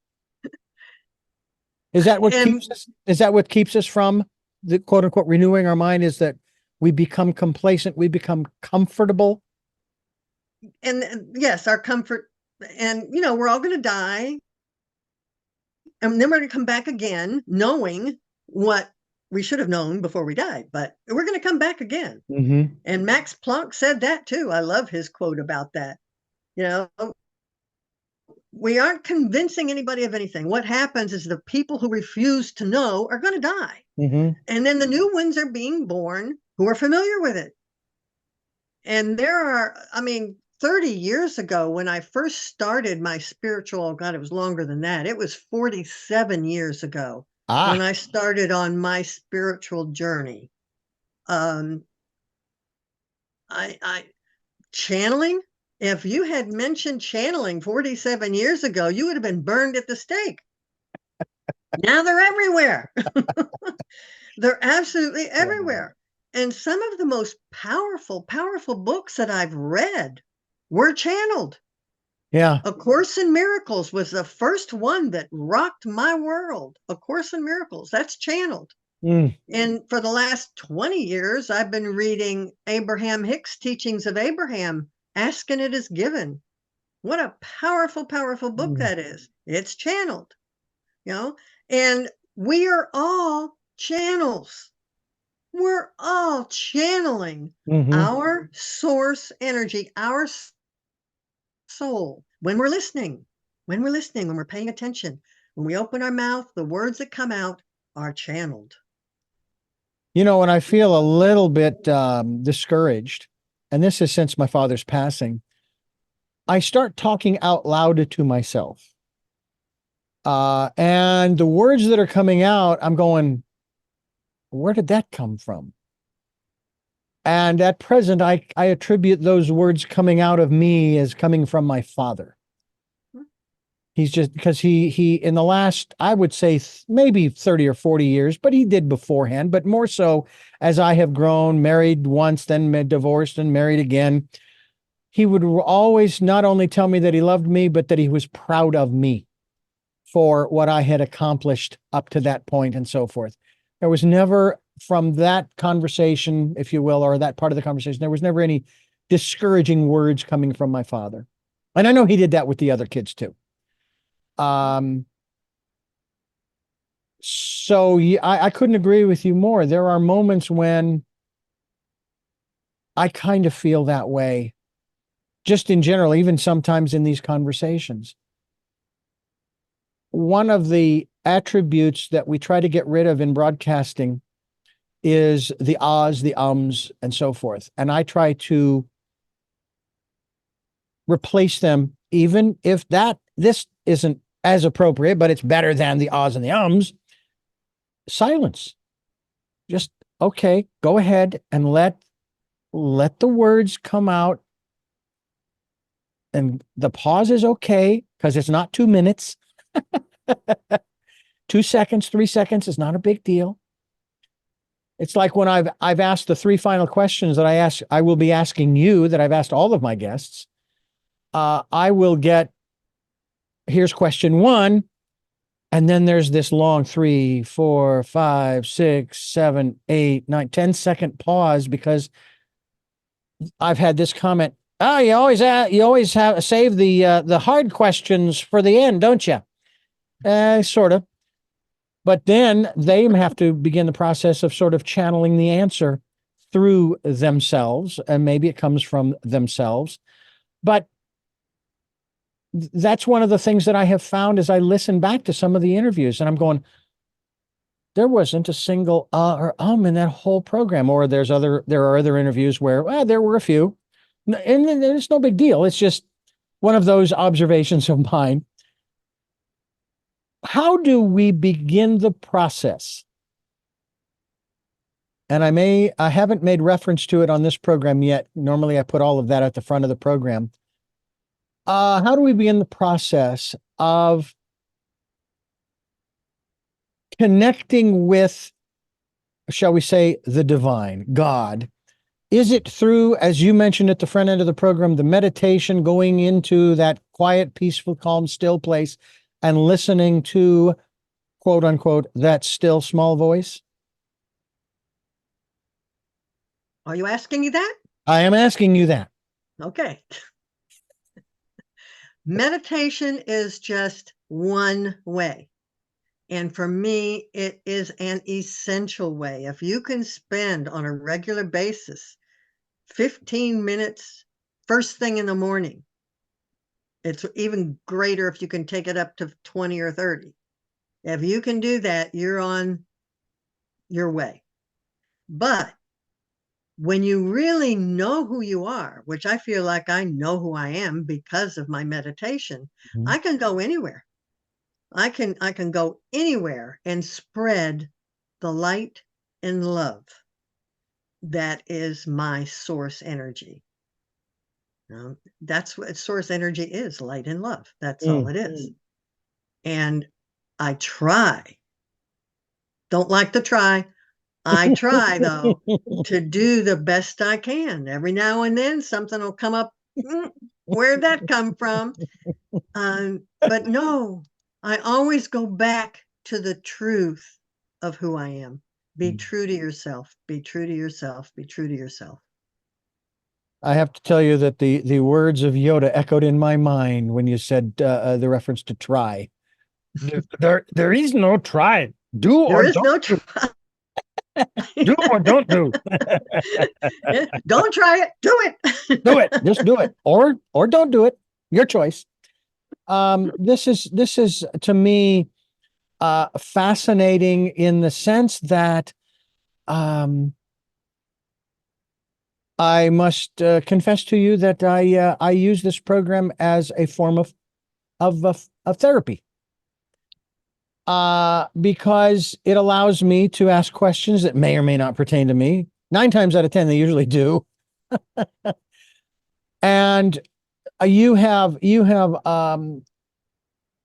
[SPEAKER 1] Is that what keeps us? Is that what keeps us from the quote unquote renewing our mind? Is that we become complacent, we become comfortable?
[SPEAKER 2] And yes, our comfort, and we're all going to die, and then we're going to come back again, knowing what we should have known before we died, but we're going to come back again.
[SPEAKER 1] Mm-hmm.
[SPEAKER 2] And Max Planck said that too. I love his quote about that. We aren't convincing anybody of anything. What happens is the people who refuse to know are going to die.
[SPEAKER 1] Mm-hmm.
[SPEAKER 2] And then the new ones are being born who are familiar with it. And there are, 30 years ago, when I first started my spiritual, God, it was longer than that. It was 47 years ago when I started on my spiritual journey. I channeling. If you had mentioned channeling 47 years ago, you would have been burned at the stake. Now they're everywhere. They're absolutely everywhere. And some of the most powerful books that I've read were channeled.
[SPEAKER 1] Yeah.
[SPEAKER 2] A Course in Miracles was the first one that rocked my world. A Course in Miracles, that's channeled. And for the last 20 years, I've been reading Abraham Hicks' Teachings of Abraham, Ask and It Is Given. What a powerful book that is. It's channeled, and we are all channels. We're all channeling our source energy, our soul, when we're listening, when we're paying attention. When we open our mouth, the words that come out are channeled.
[SPEAKER 1] When I feel a little bit discouraged, and this is since my father's passing, I start talking out loud to myself. And the words that are coming out, I'm going, where did that come from? And at present, I attribute those words coming out of me as coming from my father. He's just, because he in the last, I would say maybe 30 or 40 years, but he did beforehand, but more so as I have grown, married once, then divorced and married again. He would always not only tell me that he loved me, but that he was proud of me for what I had accomplished up to that point and so forth. There was never, from that conversation, if you will, or that part of the conversation, there was never any discouraging words coming from my father. And I know he did that with the other kids too. So I couldn't agree with you more. There are moments when I kind of feel that way, just in general, even sometimes in these conversations. One of the attributes that we try to get rid of in broadcasting is the ahs, the ums, and so forth. And I try to replace them, even if this isn't as appropriate, but it's better than the ahs and the ums. Silence. Just, okay, go ahead and let the words come out. And the pause is okay, because it's not 2 minutes. 2 seconds, 3 seconds is not a big deal. It's like when I've asked the 3 final questions that I will be asking you, that I've asked all of my guests. I will get, here's question 1, and then there's this long 3, 4, 5, 6, 7, 8, 9, 10-second pause because I've had this comment. Oh, you always have save the hard questions for the end, don't you? Sort of. But then they have to begin the process of sort of channeling the answer through themselves, and maybe it comes from themselves. But that's one of the things that I have found as I listen back to some of the interviews, and I'm going, there wasn't a single or in that whole program. Or there are other interviews where, well, there were a few, and it's no big deal. It's just one of those observations of mine. How do we begin the process? And I haven't made reference to it on this program yet. Normally I put all of that at the front of the program. How do we begin the process of connecting with, shall we say, the divine, God? Is it through, as you mentioned at the front end of the program, the meditation, going into that quiet, peaceful, calm, still place and listening to, quote unquote, that still small voice?
[SPEAKER 2] Are you asking me that?
[SPEAKER 1] I am asking you that.
[SPEAKER 2] Okay. Meditation is just one way. And for me, it is an essential way. If you can spend on a regular basis 15 minutes first thing in the morning, it's even greater if you can take it up to 20 or 30. If you can do that, you're on your way. But when you really know who you are, which I feel like I know who I am because of my meditation,
[SPEAKER 1] Mhm.
[SPEAKER 2] I can go anywhere. I can go anywhere and spread the light and love that is my source energy. That's what source energy is, light and love. That's all it is. And I try. Don't like to try. I try, though, to do the best I can. Every now and then something will come up. Where'd that come from? But no, I always go back to the truth of who I am. Be true to yourself. Be true to yourself. Be true to yourself.
[SPEAKER 1] I have to tell you that the words of Yoda echoed in my mind when you said the reference to try. There is no try. Do
[SPEAKER 2] There
[SPEAKER 1] or
[SPEAKER 2] is
[SPEAKER 1] don't
[SPEAKER 2] no
[SPEAKER 1] do.
[SPEAKER 2] try.
[SPEAKER 1] Do or don't do.
[SPEAKER 2] Don't try it. Do it.
[SPEAKER 1] Do it. Just do it. Or don't do it. Your choice. This is to me fascinating in the sense that I must confess to you that I use this program as a form of therapy. Because it allows me to ask questions that may or may not pertain to me. 9 times out of 10, they usually do. And you have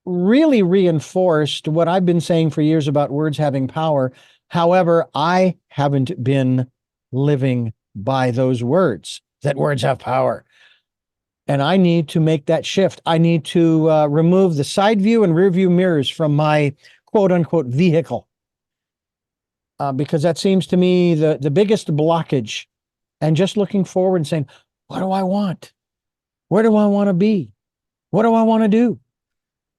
[SPEAKER 1] really reinforced what I've been saying for years about words having power. However, I haven't been living by those words, that words have power. And I need to make that shift. I need to remove the side view and rear view mirrors from my quote unquote vehicle. Because that seems to me the biggest blockage. And just looking forward and saying, what do I want? Where do I want to be? What do I want to do?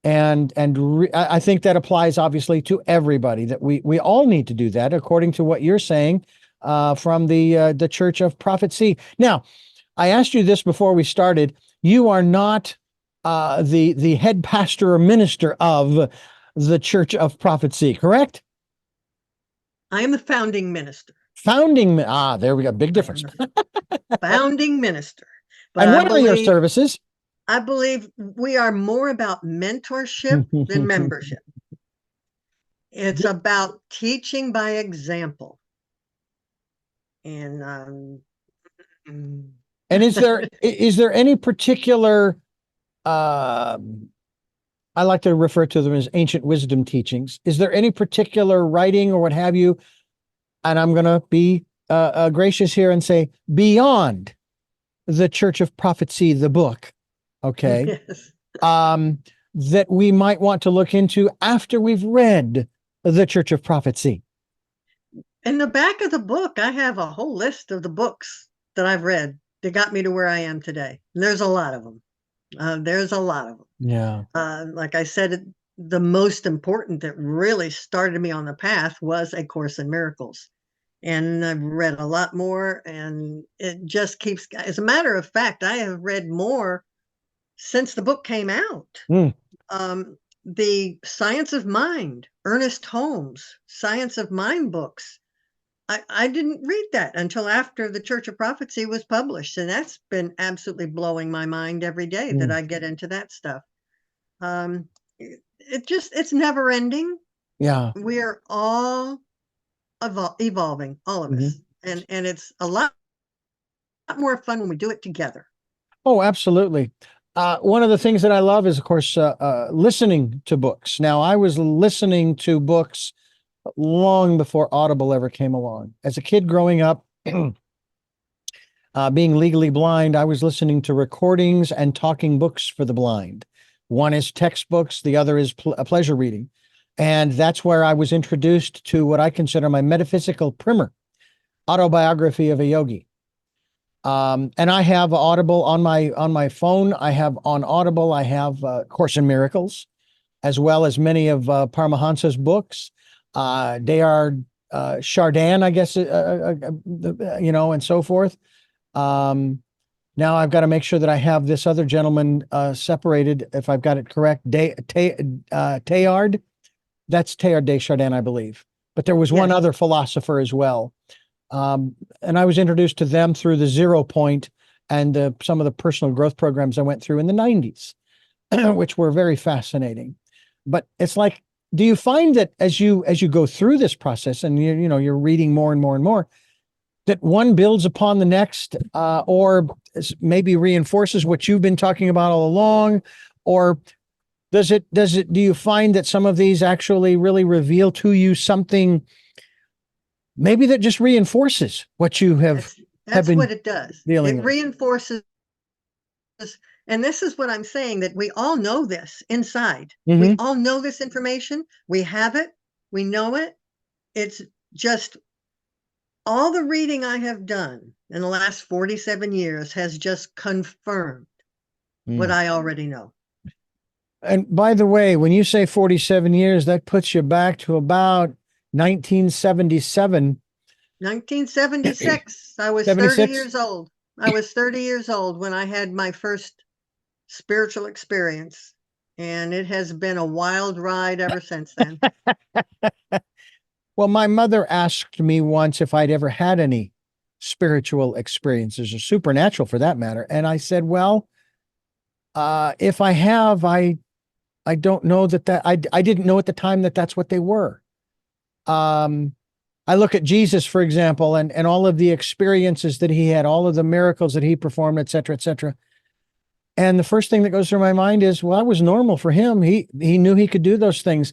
[SPEAKER 1] And I think that applies obviously to everybody, that we all need to do that according to what you're saying from the Church of Profitsea. Now, I asked you this before we started. You are not the head pastor or minister of the Church of Profitsea, correct?
[SPEAKER 2] I am the founding minister.
[SPEAKER 1] There we go. Big difference.
[SPEAKER 2] Founding minister. But
[SPEAKER 1] And what are your services?
[SPEAKER 2] I believe we are more about mentorship than membership. It's about teaching by example. And
[SPEAKER 1] and is there any particular I like to refer to them as ancient wisdom teachings. Is there any particular writing or what have you and I'm going to be gracious here and say beyond the Church of Profitsea, the book, okay,
[SPEAKER 2] Yes.
[SPEAKER 1] that we might want to look into after we've read the Church of Profitsea?
[SPEAKER 2] In the back of the book, I have a whole list of the books that I've read that got me to where I am today. And there's a lot of them. There's a lot of them.
[SPEAKER 1] Yeah.
[SPEAKER 2] Like I said, the most important that really started me on the path was A Course in Miracles. And I've read a lot more, and it just keeps, as a matter of fact, I have read more since the book came out.
[SPEAKER 1] Mm.
[SPEAKER 2] The Science of Mind, Ernest Holmes, Science of Mind books. I didn't read that until after the Church of Prophecy was published. And that's been absolutely blowing my mind every day that I get into that stuff. It's never ending.
[SPEAKER 1] Yeah.
[SPEAKER 2] We are all evolving, all of us. And it's a lot more fun when we do it together.
[SPEAKER 1] Oh, absolutely. One of the things that I love is, of course, listening to books. Now, I was listening to books long before Audible ever came along. As a kid growing up, being legally blind, I was listening to recordings and talking books for the blind. One is textbooks, the other is pleasure reading. And that's where I was introduced to what I consider my metaphysical primer, Autobiography of a Yogi. And I have Audible on my phone. I have on Audible, I have Course in Miracles, as well as many of Paramahansa's books. They are Chardin, I guess, and so forth. Now I've got to make sure that I have this other gentleman separated, if I've got it correct. Teilhard. That's Teilhard de Chardin, I believe. But there was one other philosopher as well. And I was introduced to them through the 0 Point and some of the personal growth programs I went through in the 90s, which were very fascinating. But it's like, do you find that as you go through this process and you're reading more and more and more, that one builds upon the next, or maybe reinforces what you've been talking about all along, or do you find that some of these actually really reveal to you something maybe that just reinforces what you have been
[SPEAKER 2] what it does.
[SPEAKER 1] It
[SPEAKER 2] reinforces. And this is what I'm saying, that we all know this inside.
[SPEAKER 1] Mm-hmm.
[SPEAKER 2] We all know this information. We have it. We know it. It's just all the reading I have done in the last 47 years has just confirmed what I already know.
[SPEAKER 1] And by the way, when you say 47 years, that puts you back to about 1977.
[SPEAKER 2] 1976. I was
[SPEAKER 1] 76?
[SPEAKER 2] 30 years old. I was 30 years old when I had my first spiritual experience. And it has been a wild ride ever since then.
[SPEAKER 1] Well, my mother asked me once if I'd ever had any spiritual experiences, or supernatural for that matter. And I said, well, if I have, I don't know that I didn't know at the time that that's what they were. I look at Jesus, for example, and all of the experiences that he had, all of the miracles that he performed, et cetera, et cetera. And the first thing that goes through my mind is, well, that was normal for him. He knew he could do those things.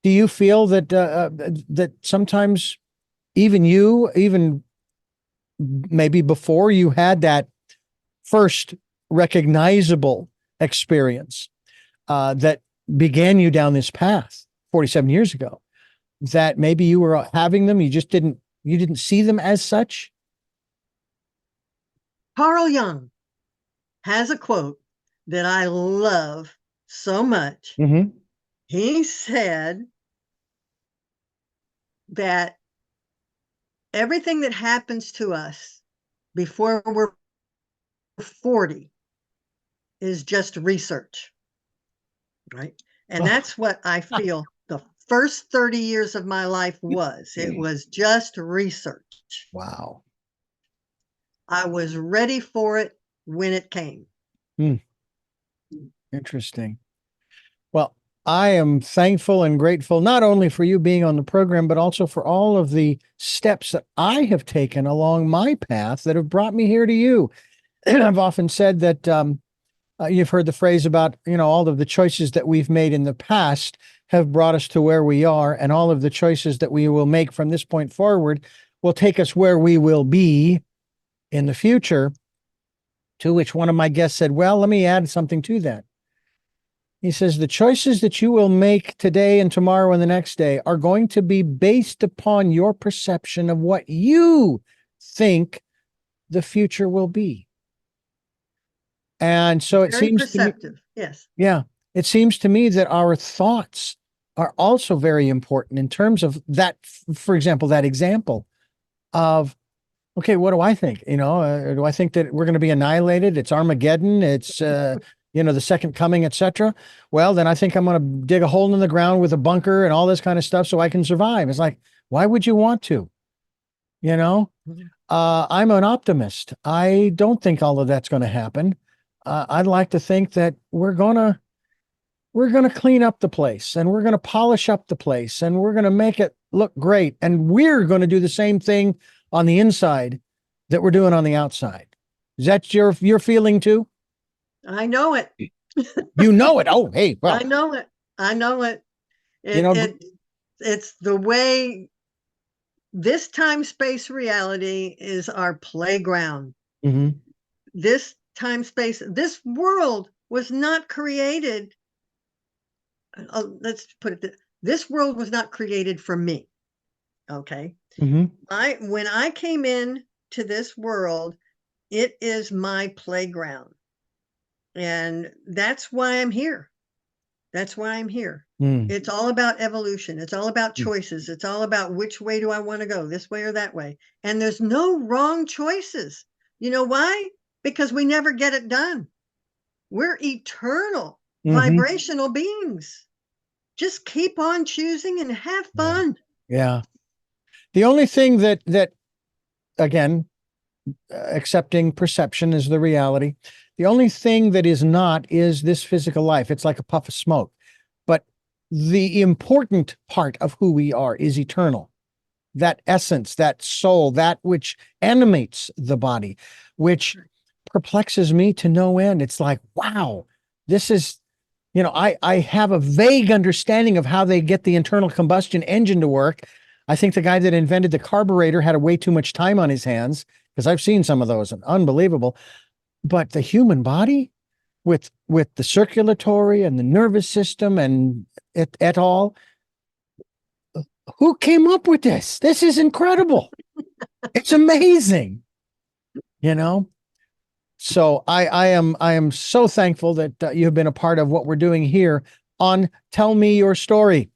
[SPEAKER 1] Do you feel that that sometimes even maybe before you had that first recognizable experience that began you down this path 47 years ago, that maybe you were having them, you didn't see them as such?
[SPEAKER 2] Carl Jung has a quote that I love so much.
[SPEAKER 1] Mm-hmm.
[SPEAKER 2] He said that everything that happens to us before we're 40 is just research, right? And that's what I feel the first 30 years of my life was. It was just research.
[SPEAKER 1] Wow.
[SPEAKER 2] I was ready for it when it came.
[SPEAKER 1] Interesting. Well, I am thankful and grateful not only for you being on the program, but also for all of the steps that I have taken along my path that have brought me here to you. And I've often said that You've heard the phrase about, all of the choices that we've made in the past have brought us to where we are, and all of the choices that we will make from this point forward will take us where we will be in the future. To which one of my guests said, well, let me add something to that. He says, the choices that you will make today and tomorrow and the next day are going to be based upon your perception of what you think the future will be. And so it
[SPEAKER 2] Very
[SPEAKER 1] seems to me,
[SPEAKER 2] perceptive. Yes.
[SPEAKER 1] yeah, it seems to me that our thoughts are also very important in terms of that. For example, that example of, okay, what do I think? Do I think that we're going to be annihilated? It's Armageddon. It's, the second coming, etc. Well, then I think I'm going to dig a hole in the ground with a bunker and all this kind of stuff so I can survive. It's like, why would you want to?
[SPEAKER 2] Mhm.
[SPEAKER 1] I'm an optimist. I don't think all of that's going to happen. I'd like to think that we're going to clean up the place, and we're going to polish up the place, and we're going to make it look great. And we're going to do the same thing on the inside that we're doing on the outside. Is that your feeling too?
[SPEAKER 2] I know it.
[SPEAKER 1] You know it. Oh, hey, well,
[SPEAKER 2] I know it. I know it.
[SPEAKER 1] You know-
[SPEAKER 2] It's the way this time-space reality is our playground.
[SPEAKER 1] mhm.
[SPEAKER 2] This time-space, this world was not created. Let's put it this world was not created for me. Okay.
[SPEAKER 1] Mhm.
[SPEAKER 2] When I came in to this world, it is my playground. And that's why I'm here. That's why I'm here.
[SPEAKER 1] Mm.
[SPEAKER 2] It's all about evolution. It's all about choices. It's all about which way do I want to go, this way or that way. And there's no wrong choices. You know why? Because we never get it done. We're eternal vibrational beings. Just keep on choosing and have fun.
[SPEAKER 1] Yeah. The only thing that again, accepting perception is the reality. The only thing that is not is this physical life. It's like a puff of smoke. But the important part of who we are is eternal. That essence, that soul, that which animates the body, which perplexes me to no end. It's like, wow, this is, I have a vague understanding of how they get the internal combustion engine to work. I think the guy that invented the carburetor had way too much time on his hands, because I've seen some of those, and unbelievable. But the human body with the circulatory and the nervous system and et al., who came up with this? This is incredible. It's amazing. So I am so thankful that you have been a part of what we're doing here on Tell Me Your Story.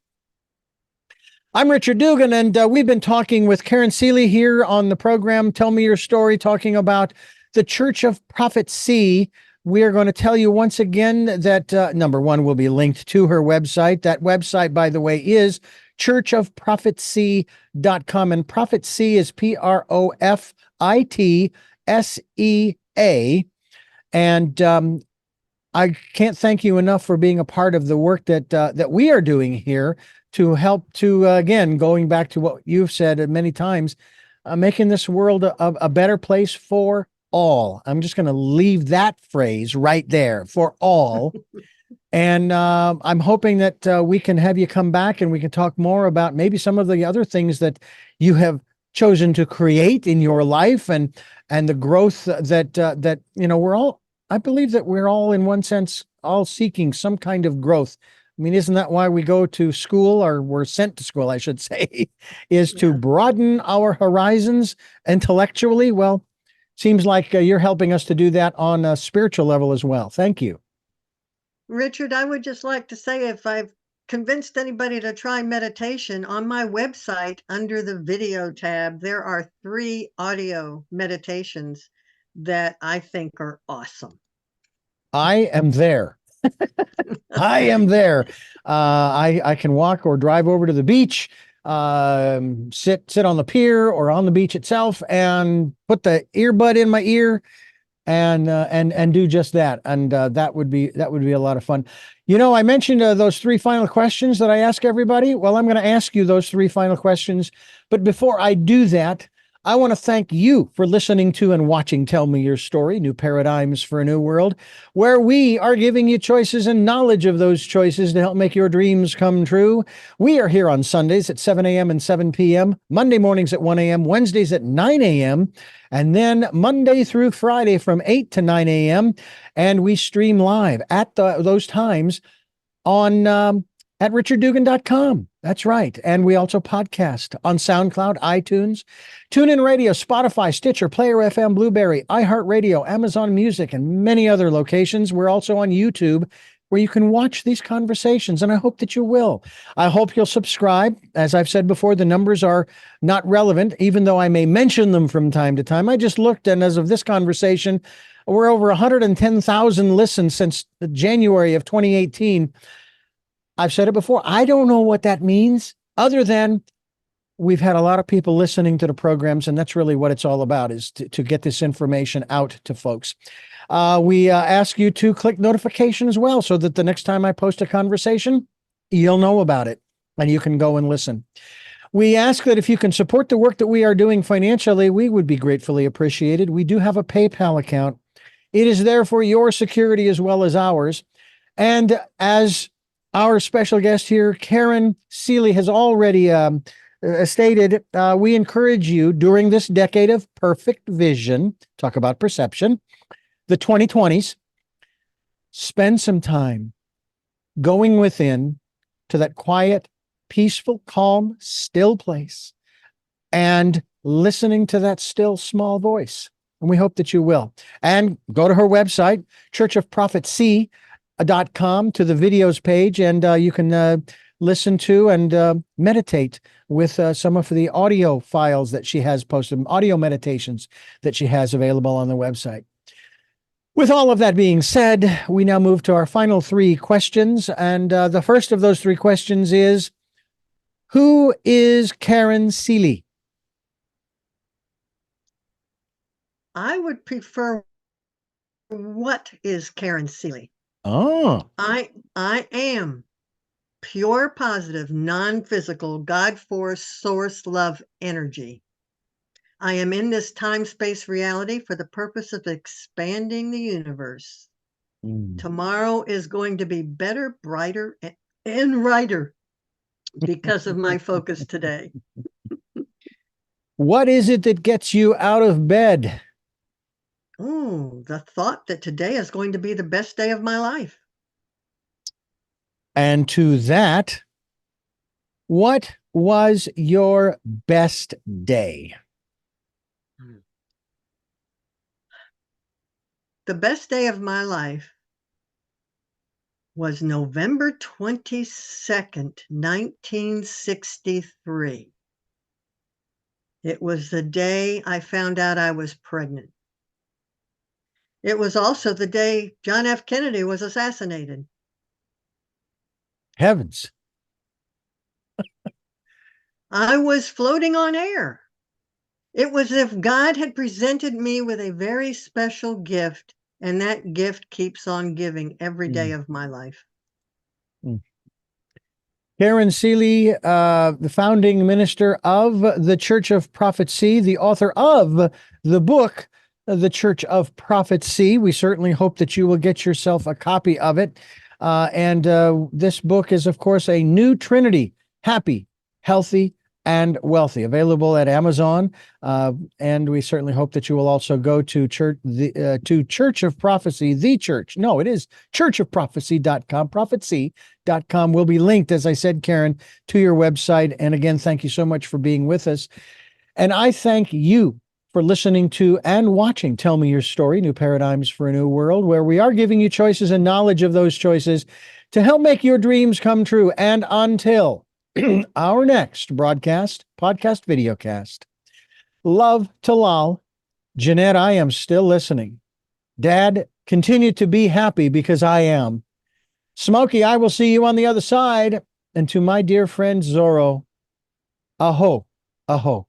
[SPEAKER 1] I'm Richard Dugan, and we've been talking with Karen Seeley here on the program Tell Me Your Story, talking about the Church of Profitsea. We are going to tell you once again that number one will be linked to her website. That website, by the way, is churchofprofitsea.com, and Profitsea is Profitsea. And I can't thank you enough for being a part of the work that we are doing here to help to, again, going back to what you've said many times, making this world a better place for all. I'm just going to leave that phrase right there, for all. And I'm hoping that we can have you come back and we can talk more about maybe some of the other things that you have chosen to create in your life, and the growth that we're all, I believe that we're all, in one sense, all seeking some kind of growth. I mean, isn't that why we go to school, or we're sent to school, I should say, is to broaden our horizons intellectually? Well, seems like you're helping us to do that on a spiritual level as well. Thank you.
[SPEAKER 2] Richard, I would just like to say, if I've convinced anybody to try meditation, on my website, under the video tab, there are 3 audio meditations that I think are awesome.
[SPEAKER 1] I am there. I am there. I can walk or drive over to the beach, sit on the pier or on the beach itself, and put the earbud in my ear and do just that. And that would be a lot of fun. I mentioned those 3 final questions that I ask everybody. Well, I'm going to ask you those 3 final questions. But before I do that, I want to thank you for listening to and watching Tell Me Your Story, New Paradigms for a New World, where we are giving you choices and knowledge of those choices to help make your dreams come true. We are here on Sundays at 7 a.m. and 7 p.m., Monday mornings at 1 a.m., Wednesdays at 9 a.m., and then Monday through Friday from 8 to 9 a.m., and we stream live at those times on at richarddugan.com. That's right. And we also podcast on SoundCloud, iTunes, TuneIn Radio, Spotify, Stitcher, Player FM, Blueberry, iHeartRadio, Amazon Music, and many other locations. We're also on YouTube, where you can watch these conversations, and I hope that you will. I hope you'll subscribe. As I've said before, the numbers are not relevant, even though I may mention them from time to time. I just looked, and as of this conversation, we're over 110,000 listens since January of 2018. I've said it before. I don't know what that means, other than we've had a lot of people listening to the programs, and that's really what it's all about, is to get this information out to folks. We ask you to click notification as well, so that the next time I post a conversation, you'll know about it, and you can go and listen. We ask that if you can support the work that we are doing financially, we would be gratefully appreciated. We do have a PayPal account. It is there for your security as well as ours. And as our special guest here, Karen Seeley, has already stated, we encourage you during this decade of perfect vision, talk about perception, the 2020s, spend some time going within to that quiet, peaceful, calm, still place and listening to that still small voice. And we hope that you will. And go to her website, churchofprofitsea.com, to the videos page, and you can listen to and meditate with some of the audio files that she has posted, audio meditations that she has available on the website. With all of that being said, we now move to our final three questions. And the first of those three questions is, who is Karen Seeley?
[SPEAKER 2] I would prefer, what is Karen Seeley?
[SPEAKER 1] Oh.
[SPEAKER 2] I am pure, positive, non-physical, God force, source, love, energy. I am in this time-space reality for the purpose of expanding the universe. Tomorrow is going to be better, brighter, and brighter because of my focus today.
[SPEAKER 1] What is it that gets you out of bed?
[SPEAKER 2] Oh, the thought that today is going to be the best day of my life.
[SPEAKER 1] And to that, what was your best day?
[SPEAKER 2] The best day of my life was November 22nd, 1963. It was the day I found out I was pregnant. It was also the day John F. Kennedy was assassinated.
[SPEAKER 1] Heavens.
[SPEAKER 2] I was floating on air. It was as if God had presented me with a very special gift, and that gift keeps on giving every day of my life.
[SPEAKER 1] Karen Seeley, the founding minister of the Church of Profitsea, the author of the book, The Church of Profitsea. We certainly hope that you will get yourself a copy of it. And this book is, of course, a new trinity: happy, healthy, and wealthy, available at Amazon. And we certainly hope that you will also go to Church of Prophecy, the church. No, it is churchofprophecy.com. Profitsea.com will be linked, as I said, Karen, to your website. And again, thank you so much for being with us. And I thank you for listening to and watching Tell Me Your Story, New Paradigms for a New World, where we are giving you choices and knowledge of those choices to help make your dreams come true. And until our next podcast, videocast. Love to Lal. Jeanette, I am still listening. Dad, continue to be happy, because I am. Smokey, I will see you on the other side. And to my dear friend Zorro, aho, aho.